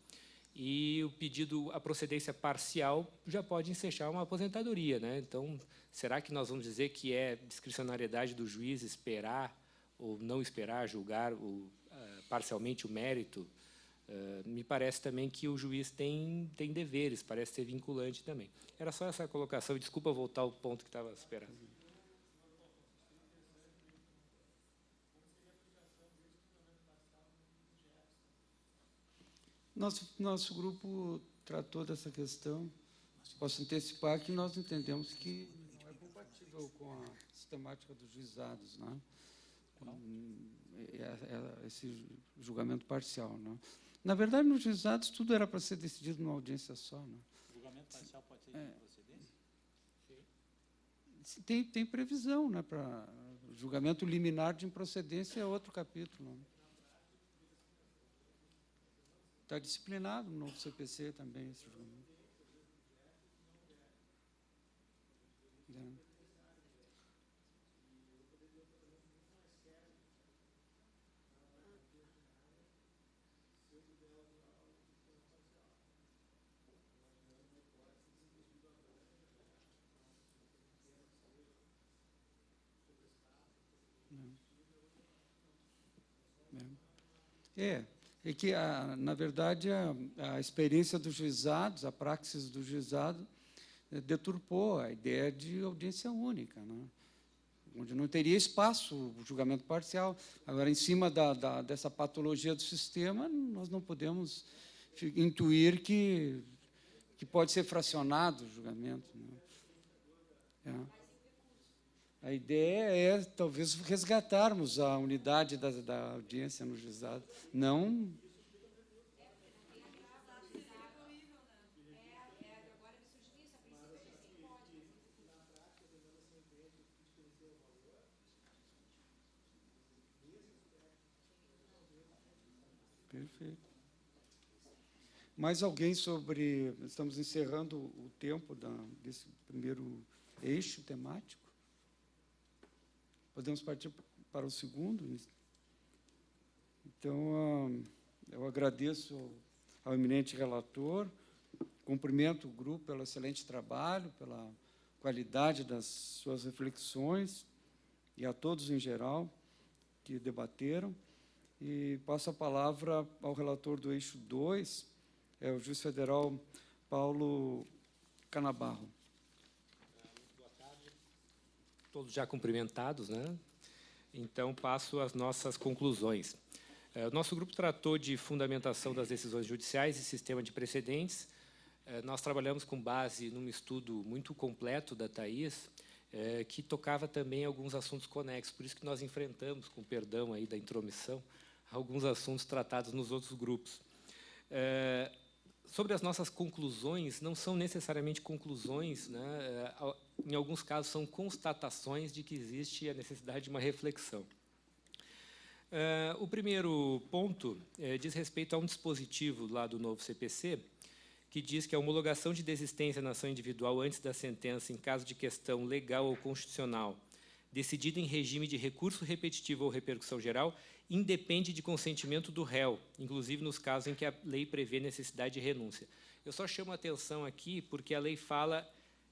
e o pedido, a procedência parcial, já pode ensejar uma aposentadoria, né? Então, será que nós vamos dizer que é discricionariedade do juiz esperar ou não esperar julgar parcialmente o mérito? Me parece também que o juiz tem deveres, parece ser vinculante também. Era só essa colocação, desculpa voltar ao ponto que estava esperando. Nosso grupo tratou dessa questão. Posso antecipar que nós entendemos que não é compatível com a sistemática dos juizados, né? Esse julgamento parcial, né? Na verdade, nos juizados, tudo era para ser decidido numa audiência só, né? O julgamento parcial pode ser de procedência? Tem previsão, né, para julgamento liminar de improcedência, é outro capítulo, né? Está disciplinado no novo CPC também, esse julgamento. É que, na verdade, a experiência dos juizados, a praxis do juizado, deturpou a ideia de audiência única, né? Onde não teria espaço o julgamento parcial. Agora, em cima dessa patologia do sistema, nós não podemos intuir que pode ser fracionado o julgamento, né? A ideia é, talvez, resgatarmos a unidade da audiência no juizado, não... Perfeito. Mais alguém sobre... Estamos encerrando o tempo desse primeiro eixo temático. Podemos partir para o segundo? Então, eu agradeço ao eminente relator, cumprimento o grupo pelo excelente trabalho, pela qualidade das suas reflexões, e a todos em geral que debateram. E passo a palavra ao relator do eixo 2, o juiz federal Paulo Canabarro. Boa tarde. Todos já cumprimentados, né? Então, passo às nossas conclusões. O nosso grupo tratou de fundamentação das decisões judiciais e sistema de precedentes. Nós trabalhamos com base num estudo muito completo da Thaís, que tocava também alguns assuntos conexos. Por isso que nós enfrentamos, com perdão aí da intromissão, alguns assuntos tratados nos outros grupos. Sobre as nossas conclusões, não são necessariamente conclusões, né? Em alguns casos são constatações de que existe a necessidade de uma reflexão. O primeiro ponto diz respeito a um dispositivo lá do novo CPC, que diz que a homologação de desistência na ação individual antes da sentença em caso de questão legal ou constitucional, decidida em regime de recurso repetitivo ou repercussão geral, independe de consentimento do réu, inclusive nos casos em que a lei prevê necessidade de renúncia. Eu só chamo a atenção aqui porque a lei fala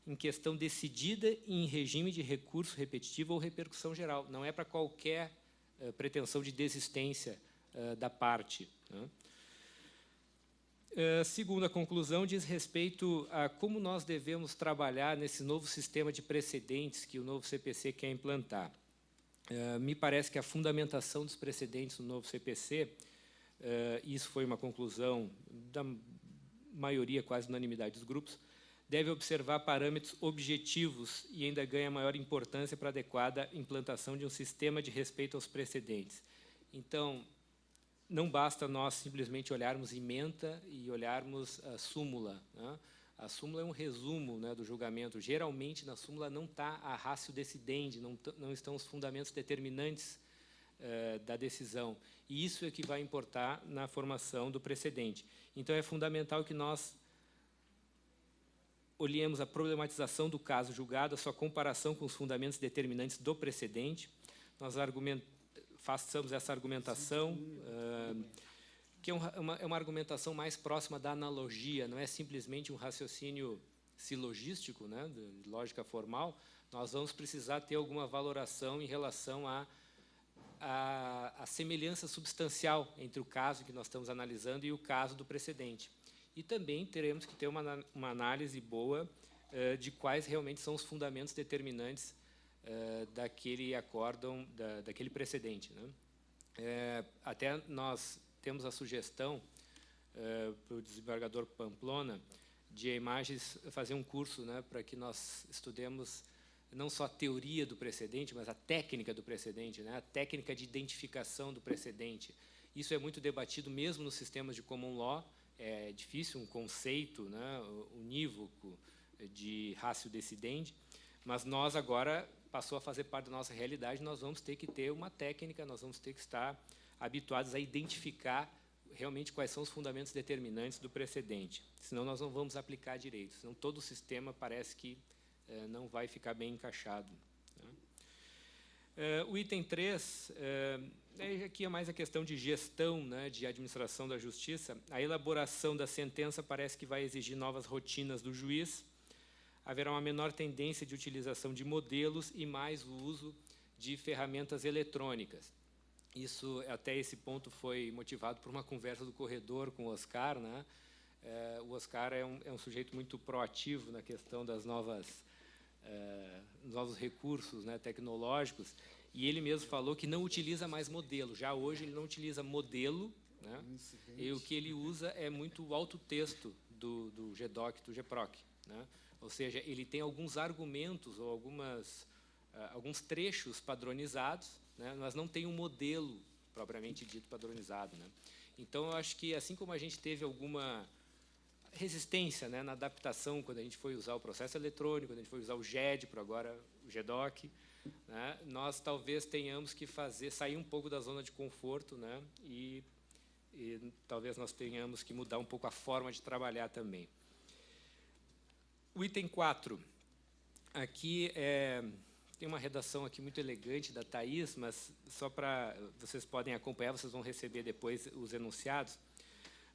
em questão decidida em regime de recurso repetitivo ou repercussão geral. Não é para qualquer pretensão de desistência da parte, né? Segunda conclusão diz respeito a como nós devemos trabalhar nesse novo sistema de precedentes que o novo CPC quer implantar. Me parece que a fundamentação dos precedentes no novo CPC, isso foi uma conclusão da maioria, quase unanimidade dos grupos, deve observar parâmetros objetivos e ainda ganha maior importância para a adequada implantação de um sistema de respeito aos precedentes. Então, não basta nós simplesmente olharmos ementa e olharmos a súmula, né? A súmula é um resumo, né, do julgamento. Geralmente, na súmula não está a ratio decidendi, não estão os fundamentos determinantes da decisão. E isso é que vai importar na formação do precedente. Então, é fundamental que nós olhemos a problematização do caso julgado, a sua comparação com os fundamentos determinantes do precedente. Nós façamos essa argumentação, que é uma argumentação mais próxima da analogia, não é simplesmente um raciocínio silogístico, né, de lógica formal. Nós vamos precisar ter alguma valoração em relação à semelhança substancial entre o caso que nós estamos analisando e o caso do precedente. E também teremos que ter uma análise boa de quais realmente são os fundamentos determinantes daquele acórdão, daquele precedente, né? Até nós temos a sugestão para o desembargador Pamplona de imagens fazer um curso, né, para que nós estudemos não só a teoria do precedente, mas a técnica do precedente, né, a técnica de identificação do precedente. Isso é muito debatido mesmo nos sistemas de common law. É difícil um conceito, né, unívoco de ratio decidendi, mas nós agora passou a fazer parte da nossa realidade, nós vamos ter que ter uma técnica, nós vamos ter que estar habituados a identificar realmente quais são os fundamentos determinantes do precedente, senão nós não vamos aplicar direito, senão todo o sistema parece que não vai ficar bem encaixado, né? O item 3, aqui é mais a questão de gestão, né, de administração da justiça. A elaboração da sentença parece que vai exigir novas rotinas do juiz. Haverá uma menor tendência de utilização de modelos e mais o uso de ferramentas eletrônicas. Isso, até esse ponto, foi motivado por uma conversa do corredor com o Oscar, né? O Oscar é um sujeito muito proativo na questão das novos recursos, né, tecnológicos, e ele mesmo falou que não utiliza mais modelo. Já hoje ele não utiliza modelo, né? E o que ele usa é muito o autotexto do GDOC, do GPROC, né? Ou seja, ele tem alguns argumentos ou alguns trechos padronizados, né, mas não tem um modelo propriamente dito padronizado, né? Então, eu acho que, assim como a gente teve alguma resistência, né, na adaptação quando a gente foi usar o processo eletrônico, quando a gente foi usar o GED, para agora o GDOC, né, nós talvez tenhamos que sair um pouco da zona de conforto, né, e e talvez nós tenhamos que mudar um pouco a forma de trabalhar também. O item 4, aqui tem uma redação aqui muito elegante da Thaís, mas só para vocês podem acompanhar, vocês vão receber depois os enunciados.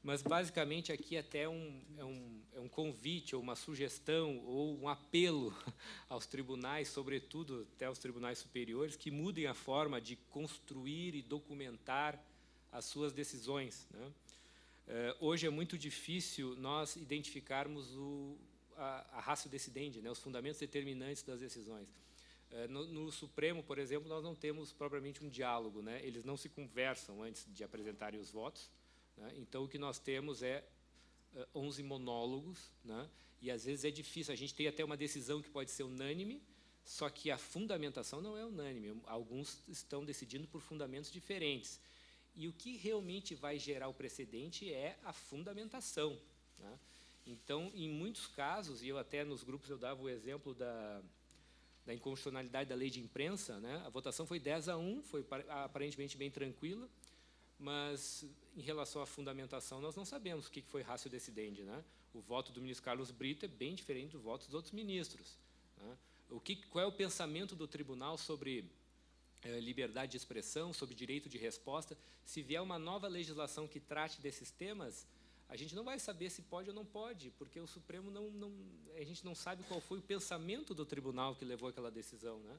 Mas, basicamente, aqui até é um convite, ou uma sugestão, ou um apelo aos tribunais, sobretudo até aos tribunais superiores, que mudem a forma de construir e documentar as suas decisões, né? Hoje é muito difícil nós identificarmos a ratio decidendi, né, os fundamentos determinantes das decisões. No Supremo, por exemplo, nós não temos propriamente um diálogo, né? Eles não se conversam antes de apresentarem os votos. Então, o que nós temos 11 monólogos, né? E, às vezes, é difícil. A gente tem até uma decisão que pode ser unânime, só que a fundamentação não é unânime. Alguns estão decidindo por fundamentos diferentes. E o que realmente vai gerar o precedente é a fundamentação, né? Então, em muitos casos, e eu até nos grupos eu dava o exemplo da inconstitucionalidade da lei de imprensa, né? A votação foi 10-1, foi aparentemente bem tranquila, mas, em relação à fundamentação, nós não sabemos o que foi ratio decidendi, né? O voto do ministro Carlos Brito é bem diferente do voto dos outros ministros, né? Qual é o pensamento do tribunal sobre liberdade de expressão, sobre direito de resposta? Se vier uma nova legislação que trate desses temas, a gente não vai saber se pode ou não pode, porque o Supremo a gente não sabe qual foi o pensamento do tribunal que levou aquela decisão, né?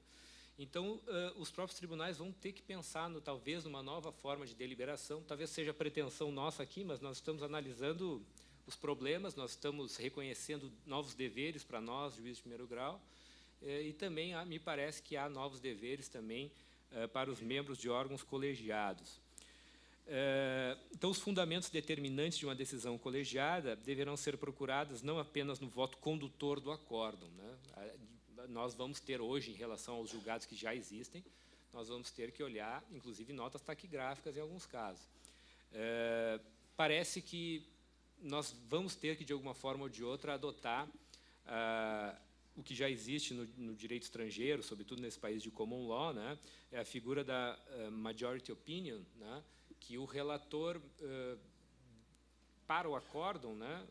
Então, os próprios tribunais vão ter que pensar, talvez, numa nova forma de deliberação. Talvez seja pretensão nossa aqui, mas nós estamos analisando os problemas, nós estamos reconhecendo novos deveres para nós, juízes de primeiro grau, e também me parece que há novos deveres também para os membros de órgãos colegiados. Então, os fundamentos determinantes de uma decisão colegiada deverão ser procurados não apenas no voto condutor do acórdão, né? Nós vamos ter hoje, em relação aos julgados que já existem, nós vamos ter que olhar, inclusive, notas taquigráficas em alguns casos. Parece que nós vamos ter que, de alguma forma ou de outra, adotar o que já existe no direito estrangeiro, sobretudo nesse país de common law, né? É a figura da majority opinion, né? Que o relator, para o acórdão, né,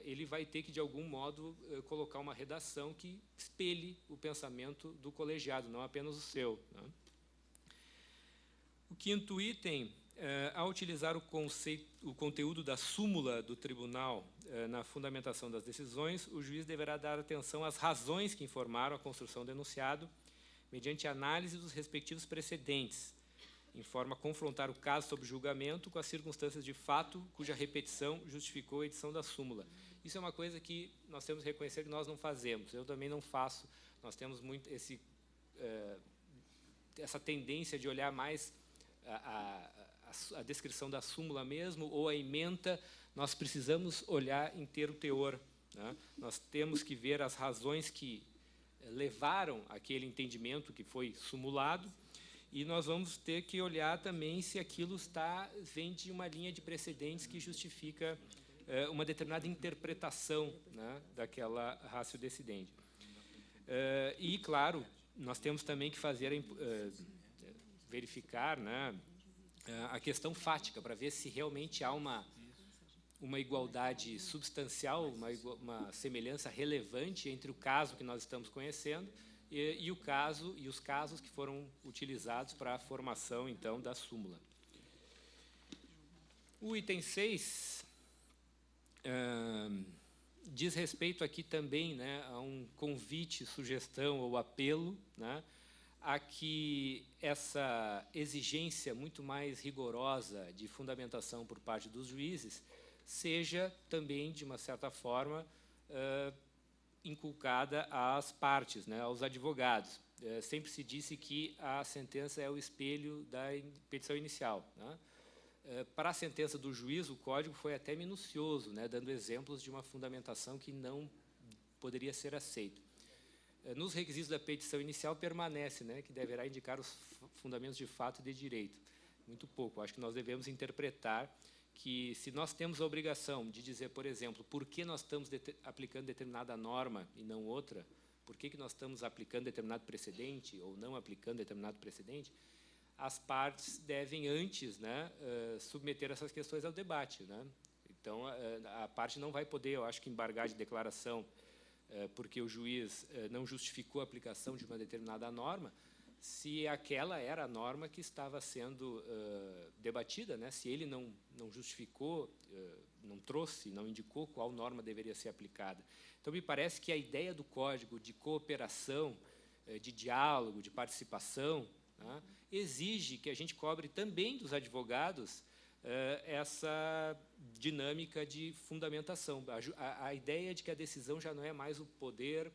ele vai ter que, de algum modo, colocar uma redação que espelhe o pensamento do colegiado, não apenas o seu, né? O quinto item, ao utilizar o conteúdo da súmula do tribunal na fundamentação das decisões, o juiz deverá dar atenção às razões que informaram a construção do enunciado, mediante análise dos respectivos precedentes, em forma a confrontar o caso sob julgamento com as circunstâncias de fato cuja repetição justificou a edição da súmula. Isso é uma coisa que nós temos que reconhecer que nós não fazemos. Eu também não faço. Nós temos muito essa tendência de olhar mais a descrição da súmula mesmo, ou a ementa. Nós precisamos olhar inteiro o teor, né? Nós temos que ver as razões que levaram aquele entendimento que foi sumulado, e nós vamos ter que olhar também se aquilo vem de uma linha de precedentes que justifica uma determinada interpretação, né, daquela ratio decidendi. E, claro, nós temos também que verificar, né, a questão fática, para ver se realmente há uma igualdade substancial, uma semelhança relevante entre o caso que nós estamos conhecendo e os casos que foram utilizados para a formação, então, da súmula. O item 6 diz respeito aqui também, né, a um convite, sugestão ou apelo, né, a que essa exigência muito mais rigorosa de fundamentação por parte dos juízes seja também, de uma certa forma, inculcada às partes, né, aos advogados. Sempre se disse que a sentença é o espelho da petição inicial, né? Para a sentença do juiz, o Código foi até minucioso, né, dando exemplos de uma fundamentação que não poderia ser aceita. Nos requisitos da petição inicial permanece, né, que deverá indicar os fundamentos de fato e de direito. Muito pouco. Acho que nós devemos interpretar que, se nós temos a obrigação de dizer, por exemplo, por que nós estamos aplicando determinada norma e não outra, por que nós estamos aplicando determinado precedente ou não aplicando determinado precedente, as partes devem antes, né, submeter essas questões ao debate, né? Então a parte não vai poder, eu acho que, embargar de declaração porque o juiz não justificou a aplicação de uma determinada norma, se aquela era a norma que estava sendo debatida, né? Se ele não justificou, não trouxe, não indicou qual norma deveria ser aplicada. Então, me parece que a ideia do Código de cooperação, de diálogo, de participação, né, exige que a gente cobre também dos advogados essa dinâmica de fundamentação. A ideia de que a decisão já não é mais o poder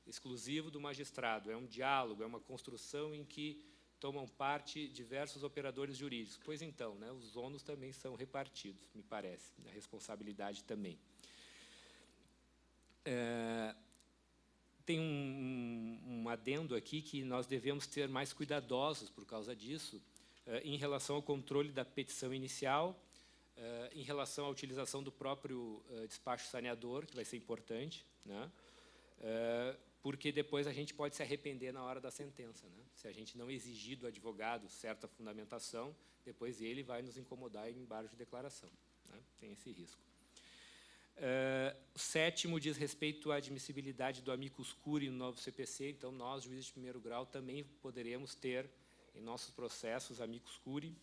exclusivo do magistrado, é um diálogo, é uma construção em que tomam parte diversos operadores jurídicos. Pois então, né, os ônus também são repartidos, me parece, a responsabilidade também. Tem um adendo aqui que nós devemos ser mais cuidadosos por causa disso, em relação ao controle da petição inicial, em relação à utilização do próprio despacho saneador, que vai ser importante, né? Porque depois a gente pode se arrepender na hora da sentença, né? Se a gente não exigir do advogado certa fundamentação, depois ele vai nos incomodar em embargo de declaração, né? Tem esse risco. O 7º diz respeito à admissibilidade do amicus curiae no novo CPC. Então, nós, juízes de primeiro grau, também poderemos ter em nossos processos amicus curiae.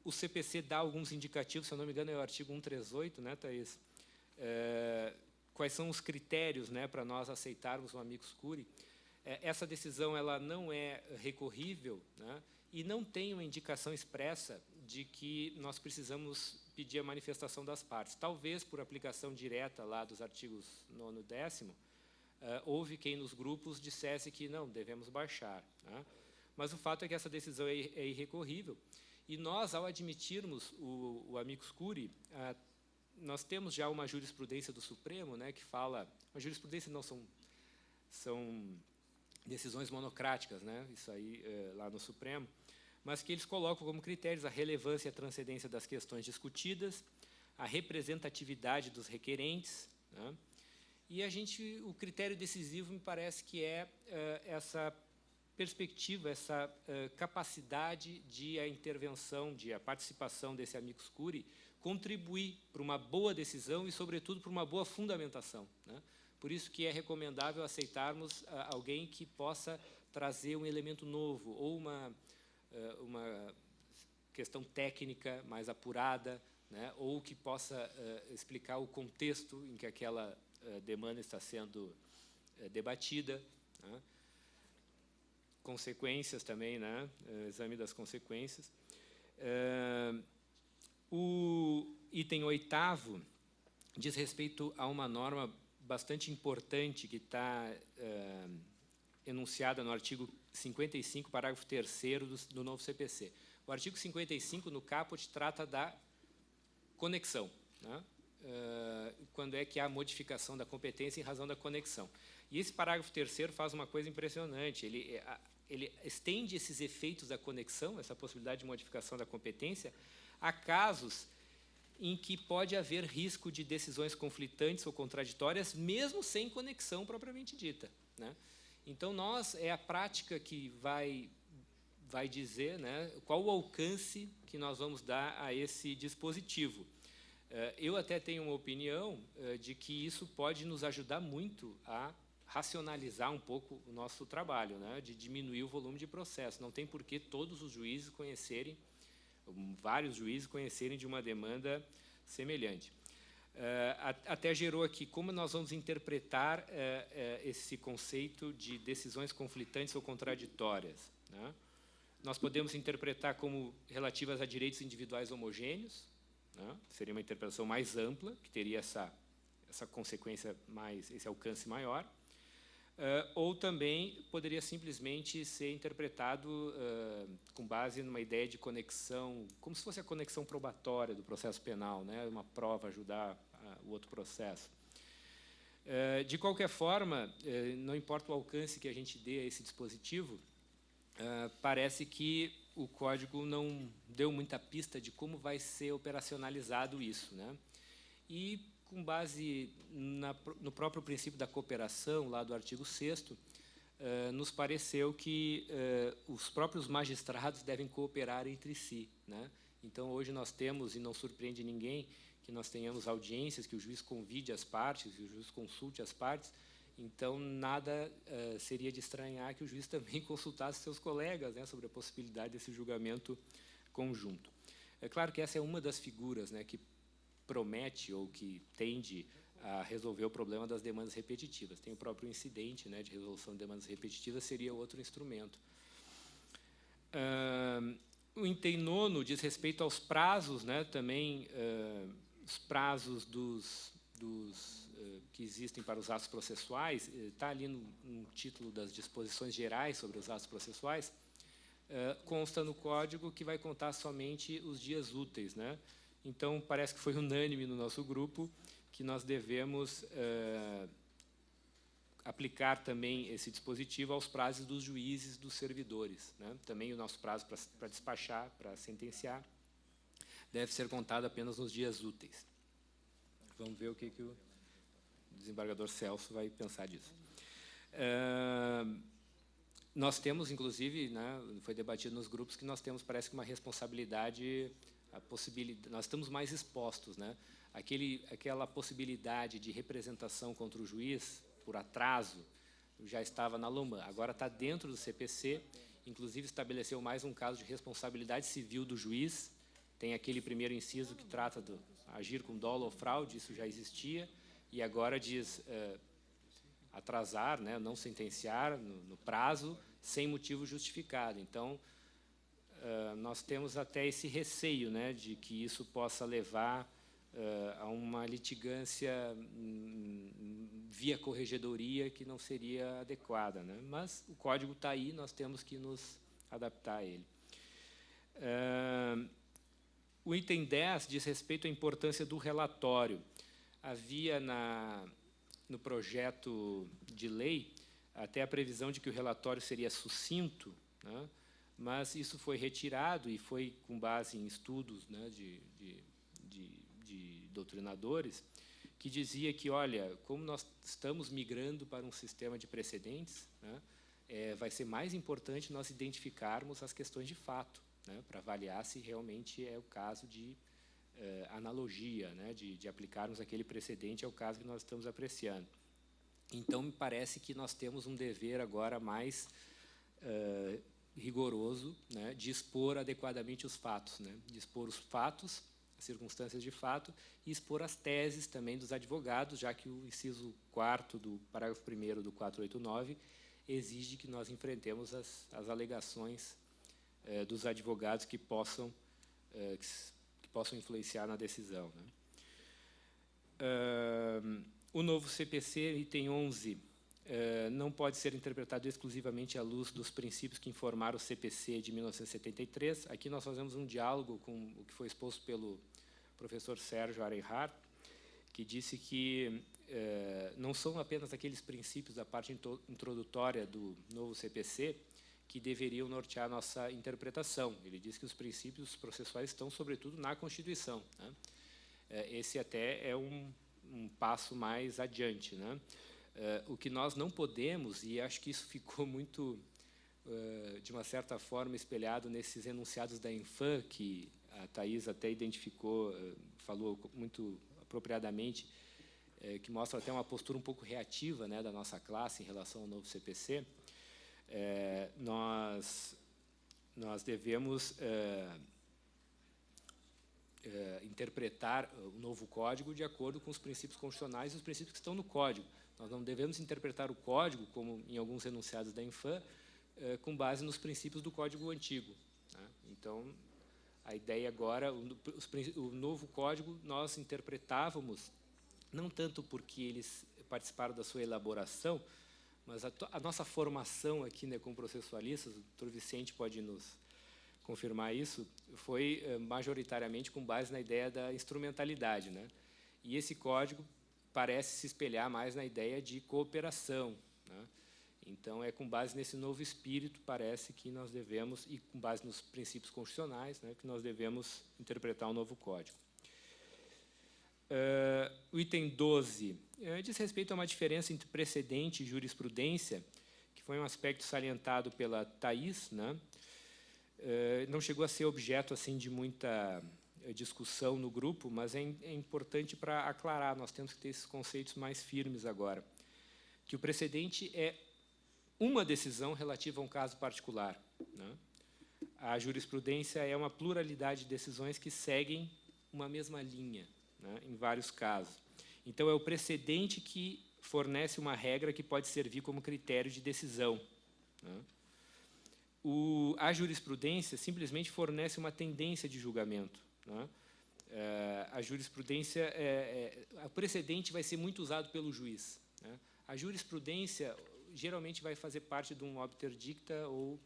O CPC dá alguns indicativos, se eu não me engano, é o artigo 138, né, Thaís? Quais são os critérios, né, para nós aceitarmos um amicus curiae? Essa decisão ela não é recorrível, né, e não tem uma indicação expressa de que nós precisamos pedir a manifestação das partes. Talvez, por aplicação direta lá dos artigos 9º e 10º, houve quem nos grupos dissesse que não, devemos baixar, né? Mas o fato é que essa decisão é irrecorrível. E nós, ao admitirmos o amicus curiae, nós temos já uma jurisprudência do Supremo, né, que fala... A jurisprudência não são decisões monocráticas, né, isso aí lá no Supremo, mas que eles colocam como critérios a relevância e a transcendência das questões discutidas, a representatividade dos requerentes, né, e o critério decisivo me parece que é essa perspectiva, essa capacidade de a intervenção, de a participação desse amicus curiae contribuir para uma boa decisão e, sobretudo, para uma boa fundamentação, né? Por isso que é recomendável aceitarmos alguém que possa trazer um elemento novo ou uma questão técnica mais apurada, né? Ou que possa explicar o contexto em que aquela demanda está sendo debatida, né? Consequências também, né? Exame das consequências. O item 8º diz respeito a uma norma bastante importante que está enunciada no artigo 55, parágrafo 3º do novo CPC. O artigo 55, no caput, trata da conexão, né? Quando é que há modificação da competência em razão da conexão. E esse parágrafo 3º faz uma coisa impressionante, ele estende esses efeitos da conexão, essa possibilidade de modificação da competência, a casos em que pode haver risco de decisões conflitantes ou contraditórias, mesmo sem conexão propriamente dita, né? Então, é a prática que vai dizer, né, qual o alcance que nós vamos dar a esse dispositivo. Eu até tenho uma opinião de que isso pode nos ajudar muito a racionalizar um pouco o nosso trabalho, né, de diminuir o volume de processo. Não tem por que todos os juízes conhecerem, vários juízes conhecerem de uma demanda semelhante. Até gerou aqui como nós vamos interpretar esse conceito de decisões conflitantes ou contraditórias, né? Nós podemos interpretar como relativas a direitos individuais homogêneos, né? Seria uma interpretação mais ampla, que teria essa consequência esse alcance maior. Ou também poderia simplesmente ser interpretado com base numa ideia de conexão, como se fosse a conexão probatória do processo penal, né? Uma prova ajudar o outro processo. De qualquer forma, não importa o alcance que a gente dê a esse dispositivo, parece que o Código não deu muita pista de como vai ser operacionalizado isso, né? E, com base no próprio princípio da cooperação, lá do artigo 6º, nos pareceu que os próprios magistrados devem cooperar entre si, né? Então, hoje nós temos, e não surpreende ninguém, que nós tenhamos audiências, que o juiz convide as partes, que o juiz consulte as partes. Então, nada seria de estranhar que o juiz também consultasse seus colegas, né, sobre a possibilidade desse julgamento conjunto. É claro que essa é uma das figuras, né, que promete ou que tende a resolver o problema das demandas repetitivas. Tem o próprio incidente, né, de resolução de demandas repetitivas, seria outro instrumento. O item 9 diz respeito aos prazos, né, também os prazos que existem para os atos processuais. Está ali no título das disposições gerais sobre os atos processuais. Consta no Código que vai contar somente os dias úteis, né? Então, parece que foi unânime no nosso grupo que nós devemos aplicar também esse dispositivo aos prazos dos juízes, dos servidores, né? Também o nosso prazo para despachar, para sentenciar, deve ser contado apenas nos dias úteis. Vamos ver o que o desembargador Celso vai pensar disso. Nós temos, inclusive, né, foi debatido nos grupos, que nós temos, parece que, uma responsabilidade, a possibilidade, nós estamos mais expostos, né? Aquela possibilidade de representação contra o juiz, por atraso, já estava na LOMAN. Agora está dentro do CPC, inclusive estabeleceu mais um caso de responsabilidade civil do juiz. Tem aquele primeiro inciso que trata do agir com dolo ou fraude, isso já existia, e agora diz atrasar, né, não sentenciar no prazo, sem motivo justificado. Então, nós temos até esse receio, né, de que isso possa levar a uma litigância via corregedoria que não seria adequada, né? Mas o Código está aí, nós temos que nos adaptar a ele. O item 10 diz respeito à importância do relatório. Havia no projeto de lei até a previsão de que o relatório seria sucinto, né? Mas isso foi retirado e foi com base em estudos, né, de doutrinadores, que dizia que, olha, como nós estamos migrando para um sistema de precedentes, né, vai ser mais importante nós identificarmos as questões de fato, né, para avaliar se realmente é o caso de analogia, né, de aplicarmos aquele precedente ao caso que nós estamos apreciando. Então, me parece que nós temos um dever agora mais rigoroso, né, de expor adequadamente os fatos, né, de expor os fatos, as circunstâncias de fato, e expor as teses também dos advogados, já que o inciso 4º do parágrafo 1º do 489 exige que nós enfrentemos as alegações dos advogados que possam influenciar na decisão, né? O novo CPC, item 11, não pode ser interpretado exclusivamente à luz dos princípios que informaram o CPC de 1973. Aqui nós fazemos um diálogo com o que foi exposto pelo professor Sérgio Arenhardt, que disse que não são apenas aqueles princípios da parte introdutória do novo CPC que deveriam nortear a nossa interpretação. Ele diz que os princípios processuais estão, sobretudo, na Constituição, né? Esse até é um passo mais adiante, né? O que nós não podemos, e acho que isso ficou muito, de uma certa forma, espelhado nesses enunciados da Infam, que a Thais até identificou, falou muito apropriadamente, que mostra até uma postura um pouco reativa, né, da nossa classe em relação ao novo CPC. Nós devemos interpretar o novo Código de acordo com os princípios constitucionais e os princípios que estão no Código. Nós não devemos interpretar o Código, como em alguns enunciados da Infam, com base nos princípios do Código antigo, né? Então, a ideia agora, o novo Código, nós interpretávamos, não tanto porque eles participaram da sua elaboração, mas a nossa formação aqui, né, como processualistas, o doutor Vicente pode nos confirmar isso, foi majoritariamente com base na ideia da instrumentalidade, né? E esse código parece se espelhar mais na ideia de cooperação, né? Então, é com base nesse novo espírito, parece que nós devemos, e com base nos princípios constitucionais, né, que nós devemos interpretar o novo código. O item 12 diz respeito a uma diferença entre precedente e jurisprudência, que foi um aspecto salientado pela Thais, né? Não chegou a ser objeto assim de muita discussão no grupo, mas é importante para aclarar. Nós temos que ter esses conceitos mais firmes agora, que o precedente é uma decisão relativa a um caso particular, né? A jurisprudência é uma pluralidade de decisões que seguem uma mesma linha, né, em vários casos. Então, é o precedente que fornece uma regra que pode servir como critério de decisão, né? A jurisprudência simplesmente fornece uma tendência de julgamento, né? A jurisprudência, o precedente vai ser muito usado pelo juiz, né? A jurisprudência geralmente vai fazer parte de um obter dicta ou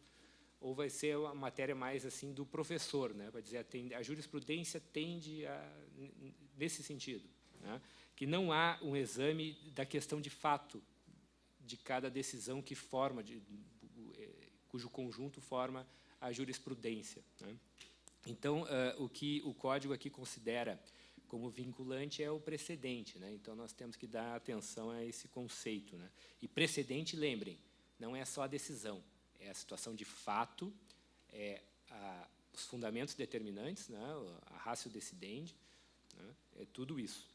vai ser uma matéria mais assim do professor, né? Vai dizer a jurisprudência tende nesse sentido, né? Que não há um exame da questão de fato de cada decisão que forma, cujo conjunto forma a jurisprudência, né? Então, o que o Código aqui considera como vinculante é o precedente, né? Então, nós temos que dar atenção a esse conceito, né? E precedente, lembrem, não é só a decisão, é a situação de fato, os fundamentos determinantes, né? A ratio decidendi, né? É tudo isso.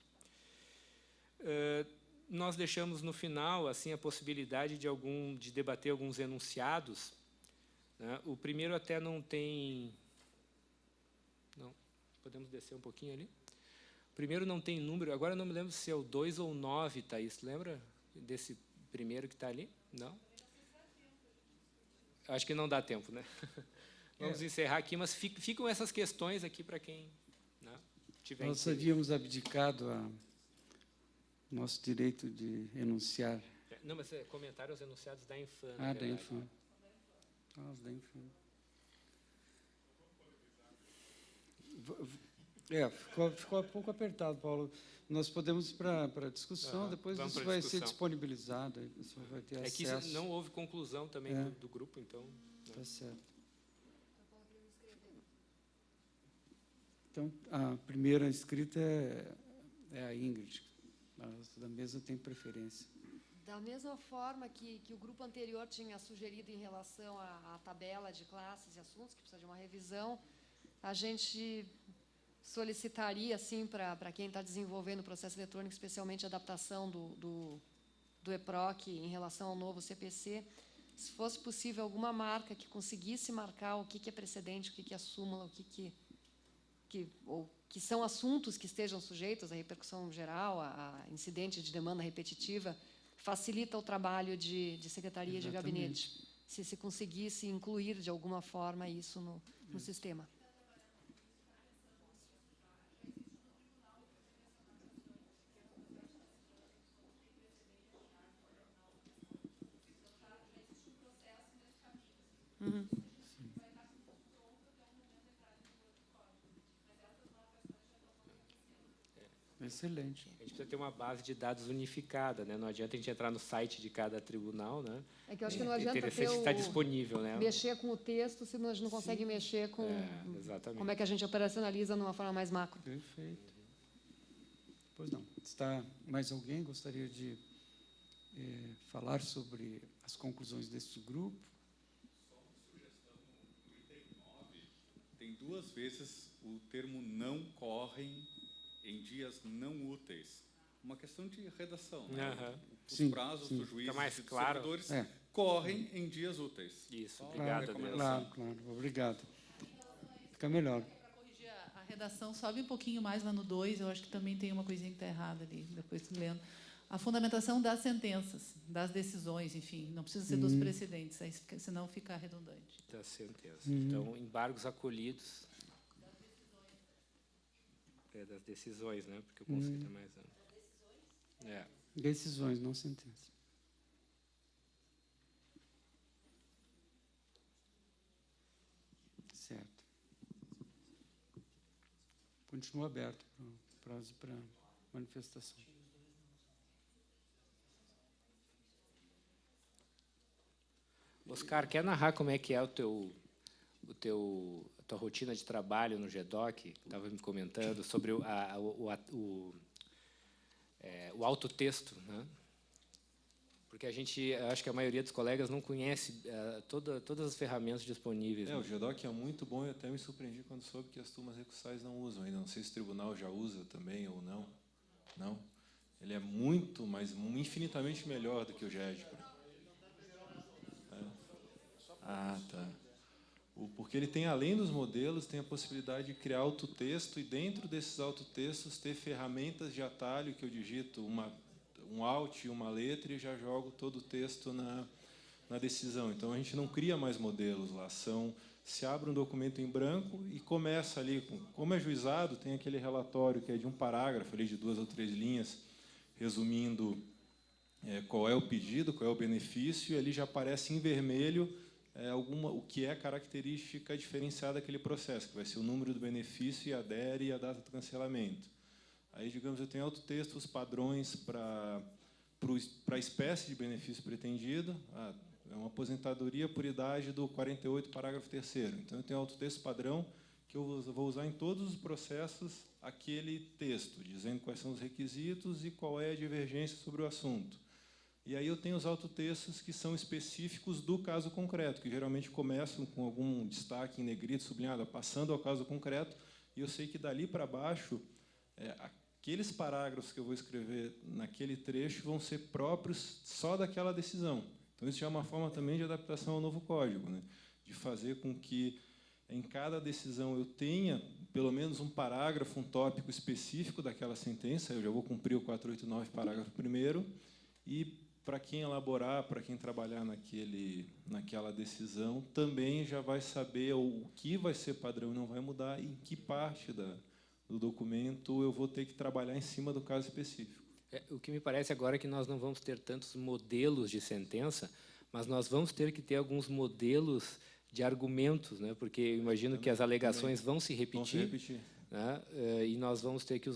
Nós deixamos no final assim a possibilidade de debater alguns enunciados, né? O primeiro até não tem... Não, podemos descer um pouquinho ali? O primeiro não tem número, agora não me lembro se é o 2 ou 9, Thaís, lembra desse primeiro que está ali? Não? Acho que não dá tempo, né? Vamos encerrar aqui, mas ficam essas questões aqui para quem, né, tiver Nós interesse. havíamos abdicado ao nosso direito de enunciar. Não, mas comentário aos enunciados da Infam. Ah, da Infam. Os da Infam. Ficou um pouco apertado, Paulo. Nós podemos ir para a discussão, depois vamos isso para a vai ser discussão. disponibilizado, aí você vai ter Que acesso. não houve conclusão também do grupo, então... Está certo. Então, a primeira inscrita é a Ingrid. As da mesa tem preferência. Da mesma forma que o grupo anterior tinha sugerido em relação à tabela de classes e assuntos, que precisa de uma revisão, a gente solicitaria, assim, para quem está desenvolvendo o processo eletrônico, especialmente a adaptação do EPROC em relação ao novo CPC, se fosse possível alguma marca que conseguisse marcar o que é precedente, o que é súmula, que são assuntos que estejam sujeitos à repercussão geral, a incidente de demanda repetitiva, facilita o trabalho de secretaria e de gabinete, se conseguisse incluir de alguma forma isso no sistema. Excelente. A gente precisa ter uma base de dados unificada, né? Não adianta a gente entrar no site de cada tribunal, né? É que eu acho que não adianta interessante estar disponível, né? mexer com o texto se a gente não consegue mexer com exatamente. como é que a gente operacionaliza numa forma mais macro. Perfeito. Pois não. Está mais alguém gostaria de falar sobre as conclusões deste grupo? Só uma sugestão, no item 9, tem 2 vezes o termo não correm em dias não úteis. Uma questão de redação, né? Os prazos dos juízes mais e dos claro. servidores correm em dias úteis. Isso, Claro, obrigado. claro. Obrigado. Fica melhor. Para corrigir a redação, sobe um pouquinho mais lá no 2, eu acho que também tem uma coisinha que está errada ali, depois estou lendo. A fundamentação das sentenças, das decisões, enfim, não precisa ser dos precedentes, aí, senão fica redundante. Da sentença. Então, embargos acolhidos. Das decisões, né? Porque o conceito é mais amplo. Decisões, não sentença. Certo. Continua aberto para prazo para manifestação. Oscar, quer narrar como é que é a tua rotina de trabalho no GEDOC? Estava me comentando sobre o autotexto, né? Porque acho que a maioria dos colegas não conhece todas as ferramentas disponíveis. O GEDOC é muito bom e até me surpreendi quando soube que as turmas recursais não usam ainda. Não sei se o tribunal já usa também ou não. Não? Ele é muito, mas infinitamente melhor do que o GEDPRA. Ah, tá. Porque ele tem, além dos modelos, tem a possibilidade de criar autotexto e, dentro desses autotextos, ter ferramentas de atalho que eu digito um alt e uma letra e já jogo todo o texto na decisão. Então, a gente não cria mais modelos lá. Se abre um documento em branco e começa ali, como é juizado, tem aquele relatório que é de um parágrafo, ali, de 2 ou 3 linhas, resumindo qual é o pedido, qual é o benefício, e ali já aparece em vermelho o que é a característica diferenciada daquele processo, que vai ser o número do benefício, e a DER e a data do cancelamento. Aí, digamos, eu tenho autotexto, os padrões para a espécie de benefício pretendido. É uma aposentadoria por idade do 48, parágrafo 3º. Então, eu tenho autotexto padrão que eu vou usar em todos os processos aquele texto, dizendo quais são os requisitos e qual é a divergência sobre o assunto. E aí eu tenho os autotextos que são específicos do caso concreto, que geralmente começam com algum destaque em negrito, sublinhado, passando ao caso concreto, e eu sei que dali para baixo, aqueles parágrafos que eu vou escrever naquele trecho vão ser próprios só daquela decisão. Então, isso já é uma forma também de adaptação ao novo código, né? De fazer com que, em cada decisão, eu tenha pelo menos um parágrafo, um tópico específico daquela sentença. Eu já vou cumprir o 489, parágrafo 1º, e, para quem elaborar, para quem trabalhar naquela decisão, também já vai saber o que vai ser padrão e não vai mudar, e em que parte do documento eu vou ter que trabalhar em cima do caso específico. O que me parece agora é que nós não vamos ter tantos modelos de sentença, mas nós vamos ter que ter alguns modelos de argumentos, né? Porque eu imagino que as alegações vão se repetir. Né? E nós vamos ter que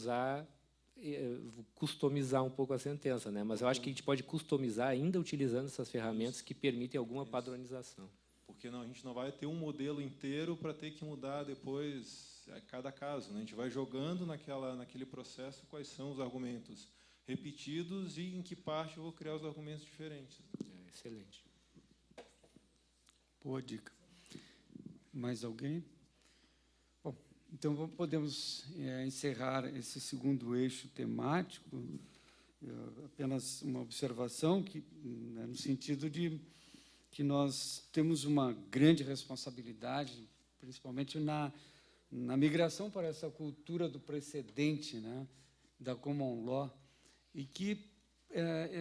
customizar um pouco a sentença, né? Mas eu acho que a gente pode customizar ainda utilizando essas ferramentas que permitem alguma padronização. Porque a gente não vai ter um modelo inteiro para ter que mudar depois a cada caso, né? A gente vai jogando naquele processo quais são os argumentos repetidos e em que parte eu vou criar os argumentos diferentes. Excelente. Boa dica. Mais alguém? Bom, então podemos encerrar esse segundo eixo temático. Apenas uma observação no sentido de que nós temos uma grande responsabilidade, principalmente na migração para essa cultura do precedente, né, da common law, e que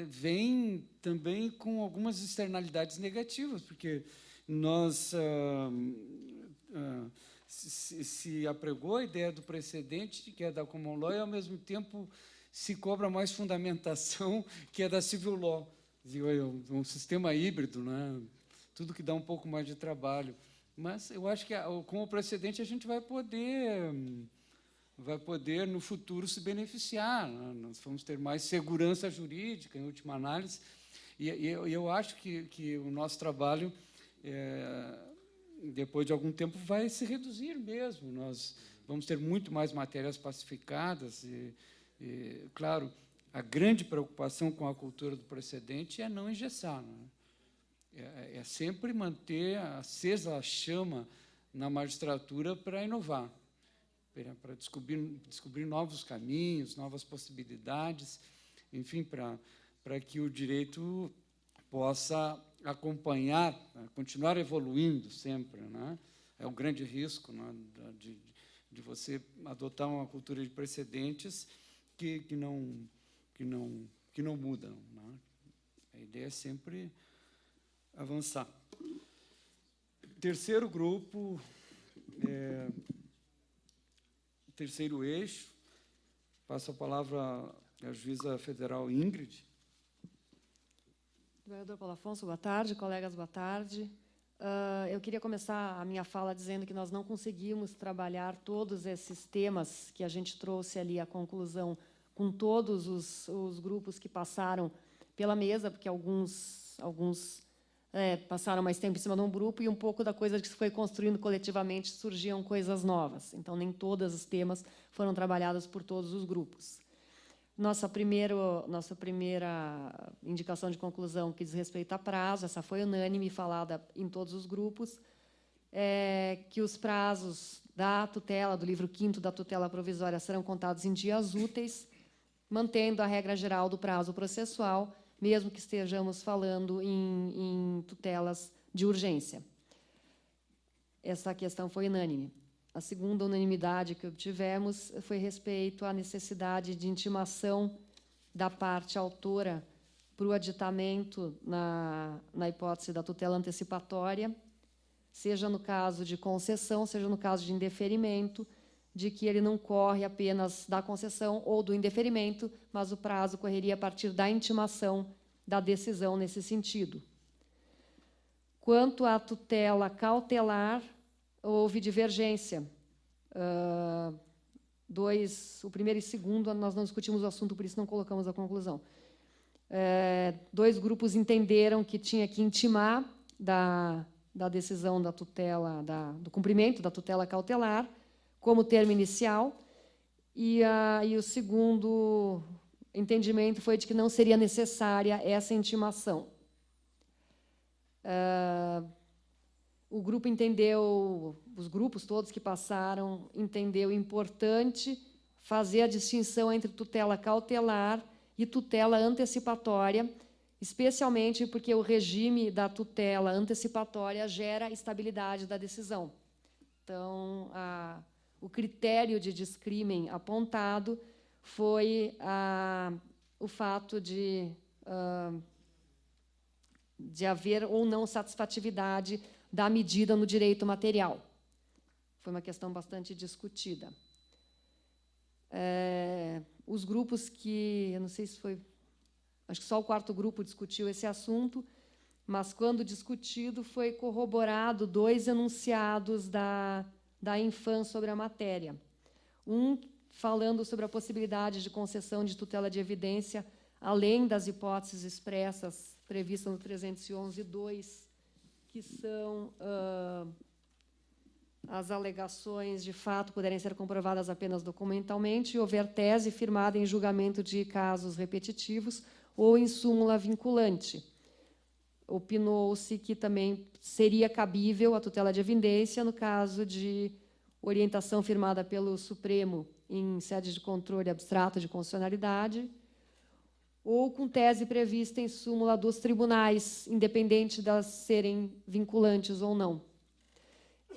vem também com algumas externalidades negativas, porque nós se apregou a ideia do precedente, que é da common law, e, ao mesmo tempo, se cobra mais fundamentação, que é da civil law. Um sistema híbrido, né? Tudo que dá um pouco mais de trabalho. Mas eu acho que, com o precedente, a gente vai poder, no futuro, se beneficiar. Né? Nós vamos ter mais segurança jurídica, em última análise. E eu acho que o nosso trabalho, depois de algum tempo, vai se reduzir mesmo. Nós vamos ter muito mais matérias pacificadas. E, claro, a grande preocupação com a cultura do precedente é não engessar. Né? É sempre manter acesa a chama na magistratura para inovar, para descobrir novos caminhos, novas possibilidades, enfim, para que o direito possa acompanhar, continuar evoluindo sempre. Né? É um grande risco, né, de você adotar uma cultura de precedentes que não mudam. Né? A ideia é sempre avançar. Terceiro grupo, terceiro eixo, passo a palavra à juíza federal Ingrid. Vereador Paulo Afonso, boa tarde. Colegas, boa tarde. Eu queria começar a minha fala dizendo que nós não conseguimos trabalhar todos esses temas que a gente trouxe ali à conclusão com todos os grupos que passaram pela mesa, porque alguns passaram mais tempo em cima de um grupo e um pouco da coisa que se foi construindo coletivamente surgiam coisas novas. Então, nem todos os temas foram trabalhados por todos os grupos. Nossa primeira indicação de conclusão que diz respeito a prazo, essa foi unânime, falada em todos os grupos, que os prazos da tutela, do livro 5º da tutela provisória, serão contados em dias úteis, mantendo a regra geral do prazo processual, mesmo que estejamos falando em tutelas de urgência. Essa questão foi unânime. A segunda unanimidade que obtivemos foi respeito à necessidade de intimação da parte autora para o aditamento na hipótese da tutela antecipatória, seja no caso de concessão, seja no caso de indeferimento, de que ele não corre apenas da concessão ou do indeferimento, mas o prazo correria a partir da intimação da decisão nesse sentido. Quanto à tutela cautelar, houve divergência. O primeiro e segundo, nós não discutimos o assunto, por isso não colocamos a conclusão. 2 grupos entenderam que tinha que intimar da decisão da tutela, do cumprimento da tutela cautelar, como termo inicial, e o segundo entendimento foi de que não seria necessária essa intimação. O grupo entendeu, os grupos todos que passaram, entendeu importante fazer a distinção entre tutela cautelar e tutela antecipatória, especialmente porque o regime da tutela antecipatória gera estabilidade da decisão. Então, o critério de descrimen apontado foi o fato de haver ou não satisfatividade da medida no direito material. Foi uma questão bastante discutida. Os grupos que, eu não sei se foi, acho que só o 4º grupo discutiu esse assunto, mas, quando discutido, foi corroborado 2 enunciados da Infam sobre a matéria. Um falando sobre a possibilidade de concessão de tutela de evidência, além das hipóteses expressas previstas no 311.2, que são as alegações de fato poderem ser comprovadas apenas documentalmente e houver tese firmada em julgamento de casos repetitivos ou em súmula vinculante. Opinou-se que também seria cabível a tutela de evidência no caso de orientação firmada pelo Supremo em sede de controle abstrato de constitucionalidade, ou com tese prevista em súmula dos tribunais, independente de serem vinculantes ou não.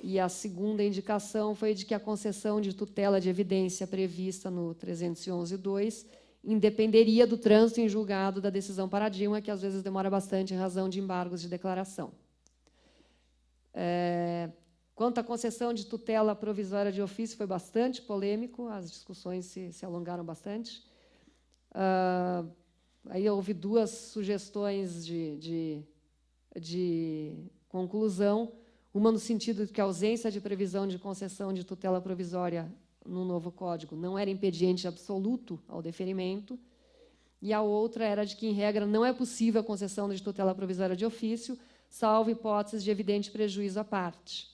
E a segunda indicação foi de que a concessão de tutela de evidência prevista no 311.2 independeria do trânsito em julgado da decisão paradigma, que às vezes demora bastante em razão de embargos de declaração. Quanto à concessão de tutela provisória de ofício, foi bastante polêmico, as discussões se alongaram bastante. Aí houve 2 sugestões de conclusão, uma no sentido de que a ausência de previsão de concessão de tutela provisória no novo Código não era impediente absoluto ao deferimento, e a outra era de que, em regra, não é possível a concessão de tutela provisória de ofício, salvo hipóteses de evidente prejuízo à parte.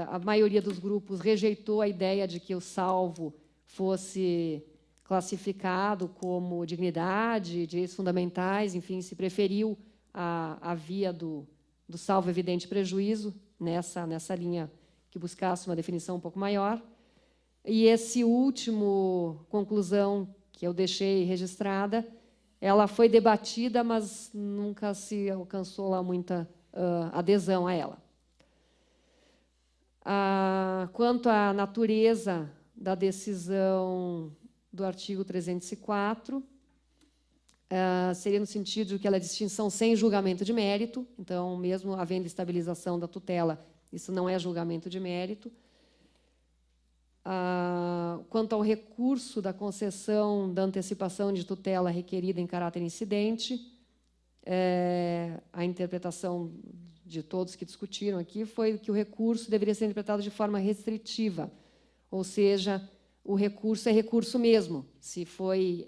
A maioria dos grupos rejeitou a ideia de que o salvo fosse classificado como dignidade, direitos fundamentais, enfim, se preferiu a via do salvo evidente prejuízo, nessa linha que buscasse uma definição um pouco maior. E esse último conclusão que eu deixei registrada, ela foi debatida, mas nunca se alcançou lá muita adesão a ela. Quanto à natureza da decisão do artigo 304, seria no sentido de que ela é distinção sem julgamento de mérito, então, mesmo havendo estabilização da tutela, isso não é julgamento de mérito. Quanto ao recurso da concessão da antecipação de tutela requerida em caráter incidente, a interpretação de todos que discutiram aqui foi que o recurso deveria ser interpretado de forma restritiva, ou seja, o recurso é recurso mesmo. Se foi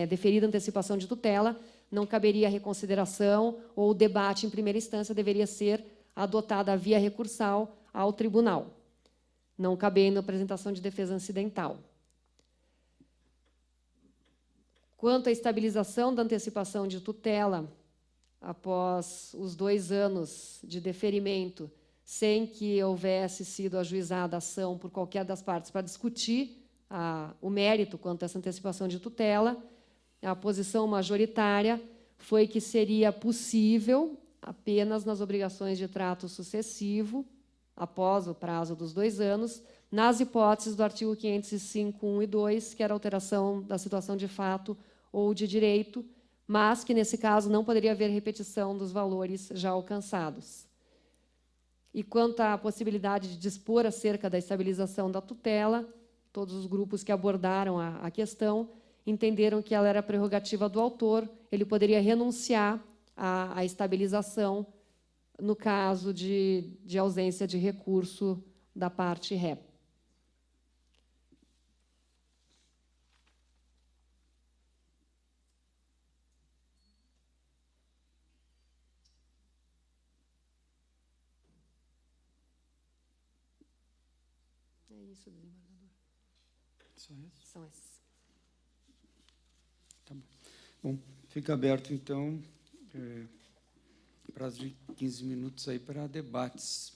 deferida a antecipação de tutela, não caberia reconsideração ou o debate em primeira instância deveria ser adotada a via recursal ao tribunal, não cabendo a apresentação de defesa incidental. Quanto à estabilização da antecipação de tutela, após os 2 anos de deferimento, sem que houvesse sido ajuizada a ação por qualquer das partes para discutir o mérito quanto a essa antecipação de tutela, a posição majoritária foi que seria possível, apenas nas obrigações de trato sucessivo, após o prazo dos 2 anos, nas hipóteses do artigo 505, 1 e 2, que era alteração da situação de fato ou de direito, mas que, nesse caso, não poderia haver repetição dos valores já alcançados. E quanto à possibilidade de dispor acerca da estabilização da tutela, todos os grupos que abordaram a questão entenderam que ela era prerrogativa do autor, ele poderia renunciar à estabilização no caso de ausência de recurso da parte ré. É isso, desembargador. São esses. Tá bom. Bom, fica aberto, então, prazo de 15 minutos aí para debates.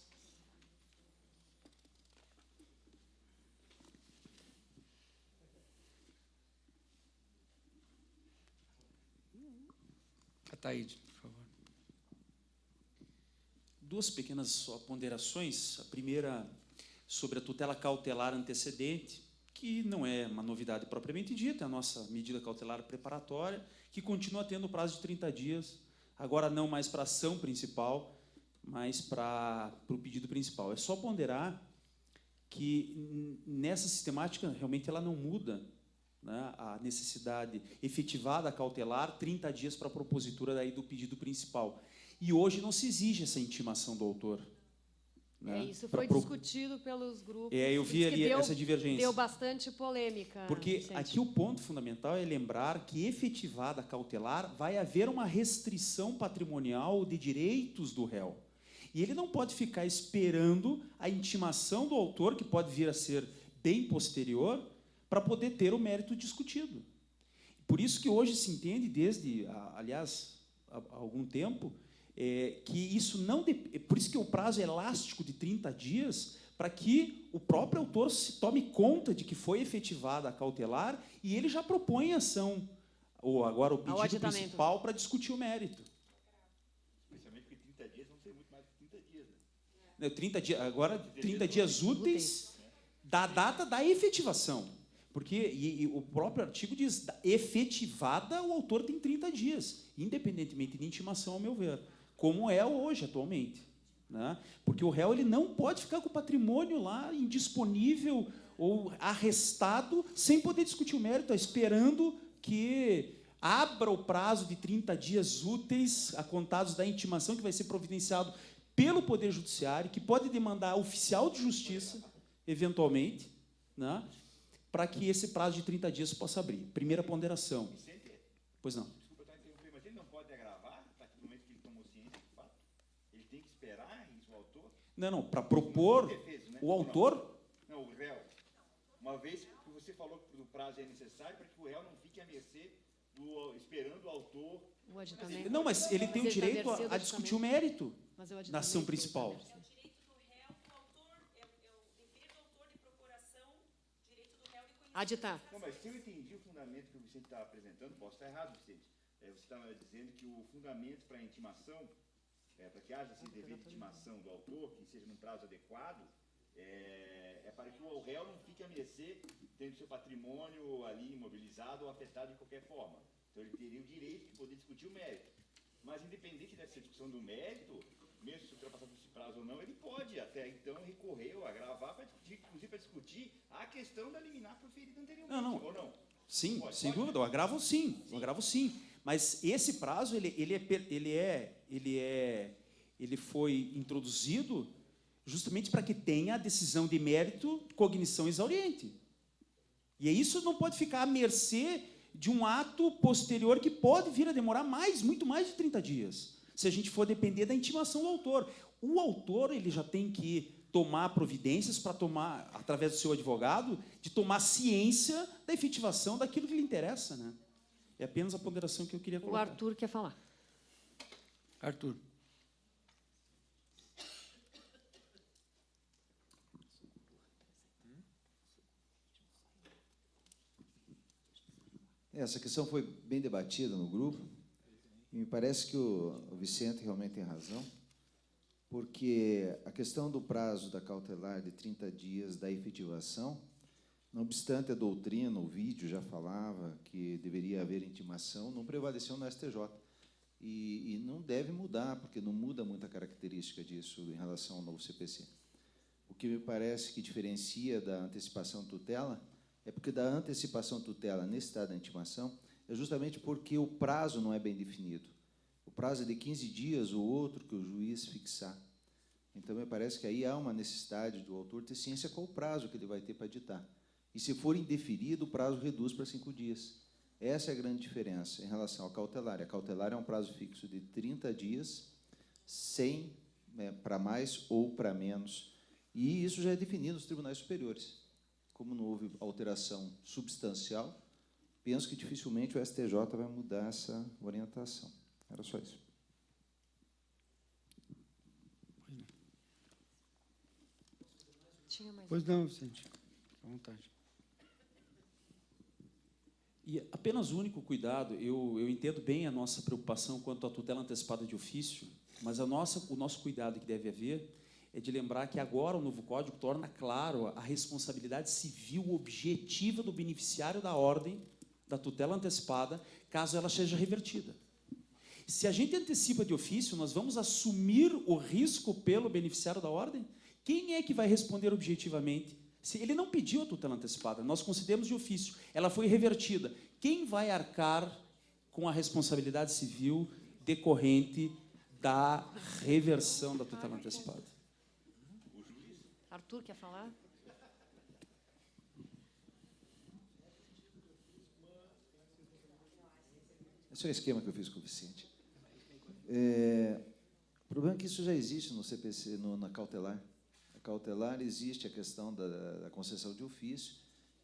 Ataíde, por favor. 2 pequenas só ponderações. A primeira, sobre a tutela cautelar antecedente, que não é uma novidade propriamente dita, é a nossa medida cautelar preparatória, que continua tendo prazo de 30 dias, agora não mais para a ação principal, mas para o pedido principal. É só ponderar que, nessa sistemática, realmente ela não muda, né, a necessidade efetivada cautelar, 30 dias para a propositura daí do pedido principal. E hoje não se exige essa intimação do autor. Né? Isso foi discutido pelos grupos. Eu vi ali essa divergência. Deu bastante polêmica. Porque aqui o ponto fundamental é lembrar que, efetivada a cautelar, vai haver uma restrição patrimonial de direitos do réu. E ele não pode ficar esperando a intimação do autor, que pode vir a ser bem posterior, para poder ter o mérito discutido. Por isso que hoje se entende, desde, aliás, há algum tempo, que isso não... Por isso que o prazo é elástico de 30 dias, para que o próprio autor se tome conta de que foi efetivada a cautelar e ele já propõe a ação, ou agora o pedido principal, para discutir o mérito. Especialmente porque 30 dias vão ser muito mais que 30 dias. Né? 30 dias, agora, 30 dias úteis da data da efetivação. Porque o próprio artigo diz, efetivada, o autor tem 30 dias, independentemente de intimação, ao meu ver, como é hoje, atualmente. Né? Porque o réu ele não pode ficar com o patrimônio lá indisponível ou arrestado sem poder discutir o mérito, esperando que abra o prazo de 30 dias úteis, a contados da intimação, que vai ser providenciado pelo Poder Judiciário, que pode demandar oficial de justiça, eventualmente, né? Para que esse prazo de 30 dias possa abrir. Primeira ponderação. Vicente, pois não. Desculpa estar interrompendo, mas ele não pode agravar a partir do momento que ele tomou ciência de fato? Ele tem que esperar isso, o autor? Não, para propor defeso, né? o autor... Não, o réu. Uma vez que você falou que o prazo é necessário para que o réu não fique à mercê esperando o autor... O aditamento. Não, mas ele tem o direito a discutir o mérito na ação principal. Aditar. Não, mas se eu entendi o fundamento que o Vicente está apresentando, posso estar errado, Vicente. Você estava dizendo que o fundamento para a intimação, para que haja esse dever de intimação do autor, que seja num prazo adequado, é para que o réu não fique à mercê, tendo seu patrimônio ali imobilizado ou afetado de qualquer forma. Então ele teria o direito de poder discutir o mérito. Mas independente dessa discussão do mérito, mesmo se ultrapassar esse prazo ou não, ele pode até então recorrer ou agravar para discutir, inclusive para discutir a questão da liminar proferida anteriormente, ou não? Sim, sem dúvida, o agravo sim, o agravo sim. Mas esse prazo ele foi introduzido justamente para que tenha a decisão de mérito, cognição exauriente. E isso não pode ficar à mercê de um ato posterior que pode vir a demorar muito mais de 30 dias, se a gente for depender da intimação do autor. O autor ele já tem que tomar providências para tomar, através do seu advogado, de tomar ciência da efetivação daquilo que lhe interessa. Né? É apenas a ponderação que eu queria O colocar. Arthur quer falar. Arthur. Essa questão foi bem debatida no grupo, e me parece que o Vicente realmente tem razão, porque a questão do prazo da cautelar de 30 dias da efetivação, não obstante a doutrina, o vídeo já falava que deveria haver intimação, não prevaleceu no STJ. E não deve mudar, porque não muda muita característica disso em relação ao novo CPC. O que me parece que diferencia da antecipação tutela é porque da antecipação tutela nesse estado da intimação é justamente porque o prazo não é bem definido. O prazo é de 15 dias, o outro que o juiz fixar. Então, me parece que aí há uma necessidade do autor ter ciência qual o prazo que ele vai ter para ditar. E, se for indeferido, o prazo reduz para 5 dias. Essa é a grande diferença em relação ao cautelar. A cautelar é um prazo fixo de 30 dias, sem para mais ou para menos. E isso já é definido nos tribunais superiores. Como não houve alteração substancial, penso que dificilmente o STJ vai mudar essa orientação. Era só isso. Pois não, Vicente. À vontade. E apenas o único cuidado, eu entendo bem a nossa preocupação quanto à tutela antecipada de ofício, mas o nosso cuidado que deve haver é de lembrar que agora o novo Código torna claro a responsabilidade civil objetiva do beneficiário da ordem, da tutela antecipada, caso ela seja revertida. Se a gente antecipa de ofício, nós vamos assumir o risco pelo beneficiário da ordem? Quem é que vai responder objetivamente? Se ele não pediu a tutela antecipada, nós concedemos de ofício, ela foi revertida. Quem vai arcar com a responsabilidade civil decorrente da reversão da tutela antecipada? Arthur quer falar? Esse é o esquema que eu fiz com o Vicente. O problema é que isso já existe no CPC, na cautelar. A cautelar existe a questão da concessão de ofício,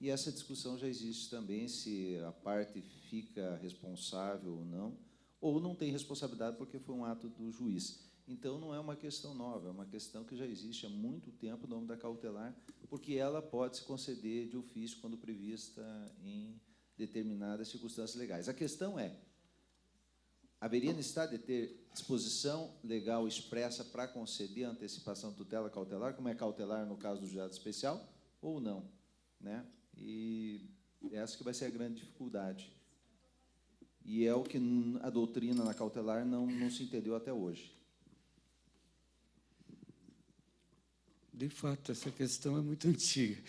e essa discussão já existe também, se a parte fica responsável ou não tem responsabilidade porque foi um ato do juiz. Então, não é uma questão nova, é uma questão que já existe há muito tempo no nome da cautelar, porque ela pode se conceder de ofício quando prevista em determinadas circunstâncias legais. A questão é, haveria necessidade de ter disposição legal expressa para conceder a antecipação de tutela cautelar, como é cautelar no caso do juizado especial, ou não? Né? E essa que vai ser a grande dificuldade. E é o que a doutrina na cautelar não se entendeu até hoje. De fato, essa questão é muito antiga.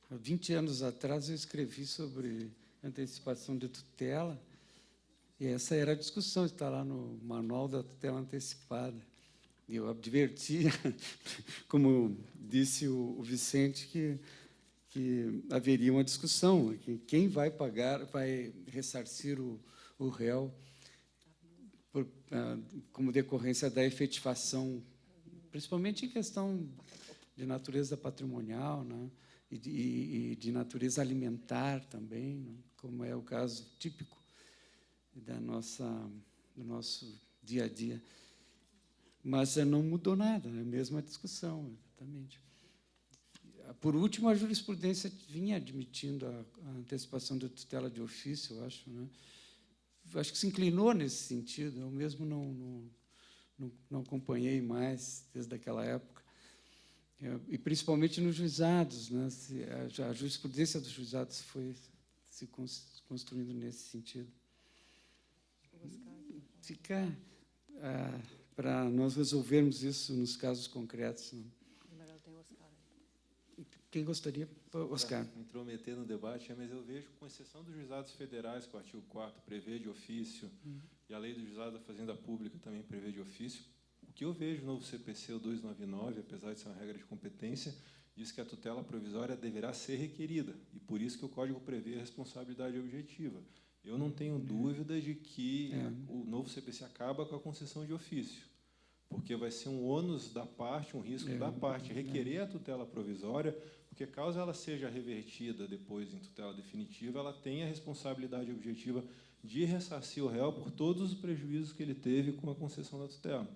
Há 20 anos atrás, eu escrevi sobre antecipação de tutela, e essa era a discussão, está lá no Manual da Tutela Antecipada. E eu advertia, como disse o Vicente, que haveria uma discussão, que quem vai pagar, vai ressarcir o réu como decorrência da efetivação, principalmente em questão de natureza patrimonial, né, e de natureza alimentar também, né, como é o caso típico do nosso dia a dia. Mas não mudou nada, é a mesma discussão, exatamente. Por último, a jurisprudência vinha admitindo a antecipação da tutela de ofício, eu acho, né? Acho que se inclinou nesse sentido, eu mesmo não acompanhei mais desde aquela época, e principalmente nos juizados, né? A jurisprudência dos juizados foi se construindo nesse sentido. Fica para nós resolvermos isso nos casos concretos. Né? Quem gostaria? Oscar. Me intrometer no debate, mas eu vejo, com exceção dos juizados federais, que o artigo 4º prevê de ofício, e a lei do juizado da Fazenda Pública também prevê de ofício, o que eu vejo no novo CPC, o 299, apesar de ser uma regra de competência, diz que a tutela provisória deverá ser requerida, e por isso que o Código prevê a responsabilidade objetiva. Eu não tenho dúvida de que o novo CPC acaba com a concessão de ofício, porque vai ser um ônus da parte, um risco da parte requerer a tutela provisória Porque, caso ela seja revertida depois em tutela definitiva, ela tem a responsabilidade objetiva de ressarcir o réu por todos os prejuízos que ele teve com a concessão da tutela.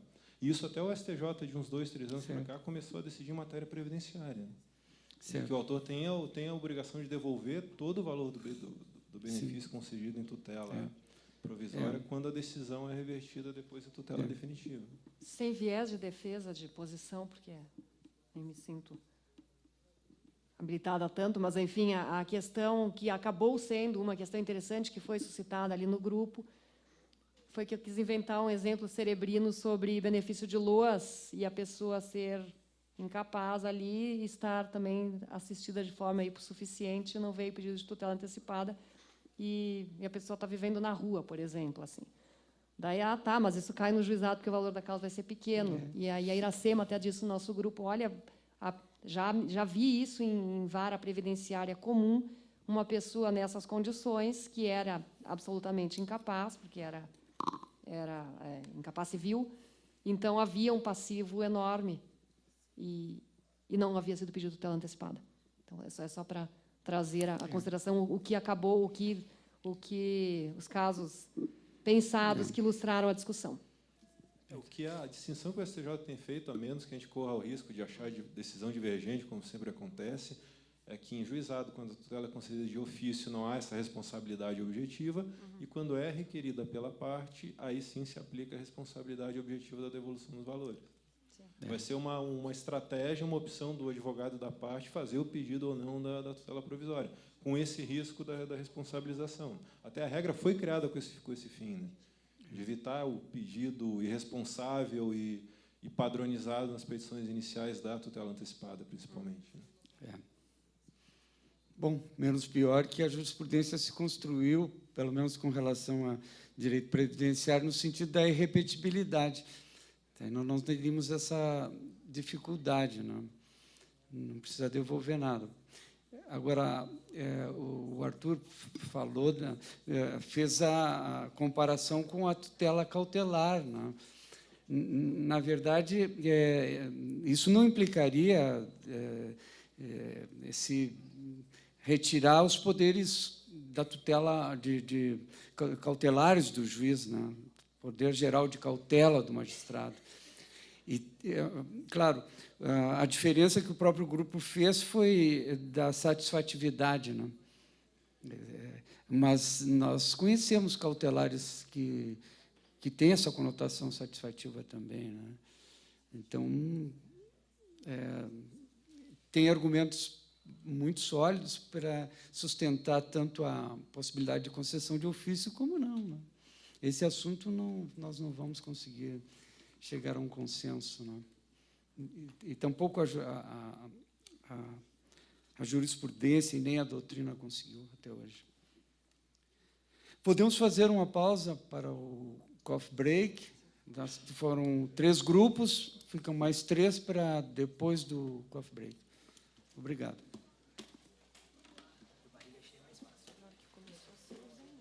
E isso até o STJ, de uns 2, 3 anos para cá, começou a decidir em matéria previdenciária. Que o autor tem a obrigação de devolver todo o valor do benefício concedido em tutela provisória quando a decisão é revertida depois da tutela definitiva. Sem viés de defesa de posição, porque nem me sinto habilitada tanto, mas, enfim, a questão que acabou sendo uma questão interessante que foi suscitada ali no grupo foi que eu quis inventar um exemplo cerebrino sobre benefício de loas e a pessoa ser incapaz ali e estar também assistida de forma hipossuficiente, não veio pedido de tutela antecipada e a pessoa está vivendo na rua, por exemplo, assim. Daí, tá, mas isso cai no juizado porque o valor da causa vai ser pequeno. E aí a Iracema até disse no nosso grupo, olha, já vi isso em vara previdenciária comum, uma pessoa nessas condições que era absolutamente incapaz, porque era incapaz civil, então havia um passivo enorme e não havia sido pedido tutela antecipada. Então, é só para trazer a consideração o que acabou, o que os casos pensados que ilustraram a discussão. O que a distinção que o STJ tem feito, a menos que a gente corra o risco de achar decisão divergente, como sempre acontece, é que em juizado, quando a tutela é concedida de ofício, não há essa responsabilidade objetiva, e quando é requerida pela parte, aí sim se aplica a responsabilidade objetiva da devolução dos valores. Vai ser uma estratégia, uma opção do advogado da parte fazer o pedido ou não da tutela provisória, com esse risco da responsabilização. Até a regra foi criada com esse fim, né? De evitar o pedido irresponsável e padronizado nas petições iniciais da tutela antecipada, principalmente. Bom, menos pior que a jurisprudência se construiu, pelo menos com relação a direito previdenciário, no sentido da irrepetibilidade. Então, nós teríamos essa dificuldade, não precisa devolver nada. Agora, o Arthur falou, fez a comparação com a tutela cautelar. Na verdade, isso não implicaria retirar os poderes da tutela de cautelares do juiz, poder geral de cautela do magistrado. E, claro, a diferença que o próprio grupo fez foi da satisfatividade, mas nós conhecemos cautelares que têm essa conotação satisfativa também. Então, tem argumentos muito sólidos para sustentar tanto a possibilidade de concessão de ofício como não. Esse assunto nós não vamos conseguir chegar a um consenso, e tampouco a jurisprudência e nem a doutrina conseguiu até hoje. Podemos fazer uma pausa para o coffee break. Foram 3 grupos, ficam mais 3 para depois do coffee break. Obrigado.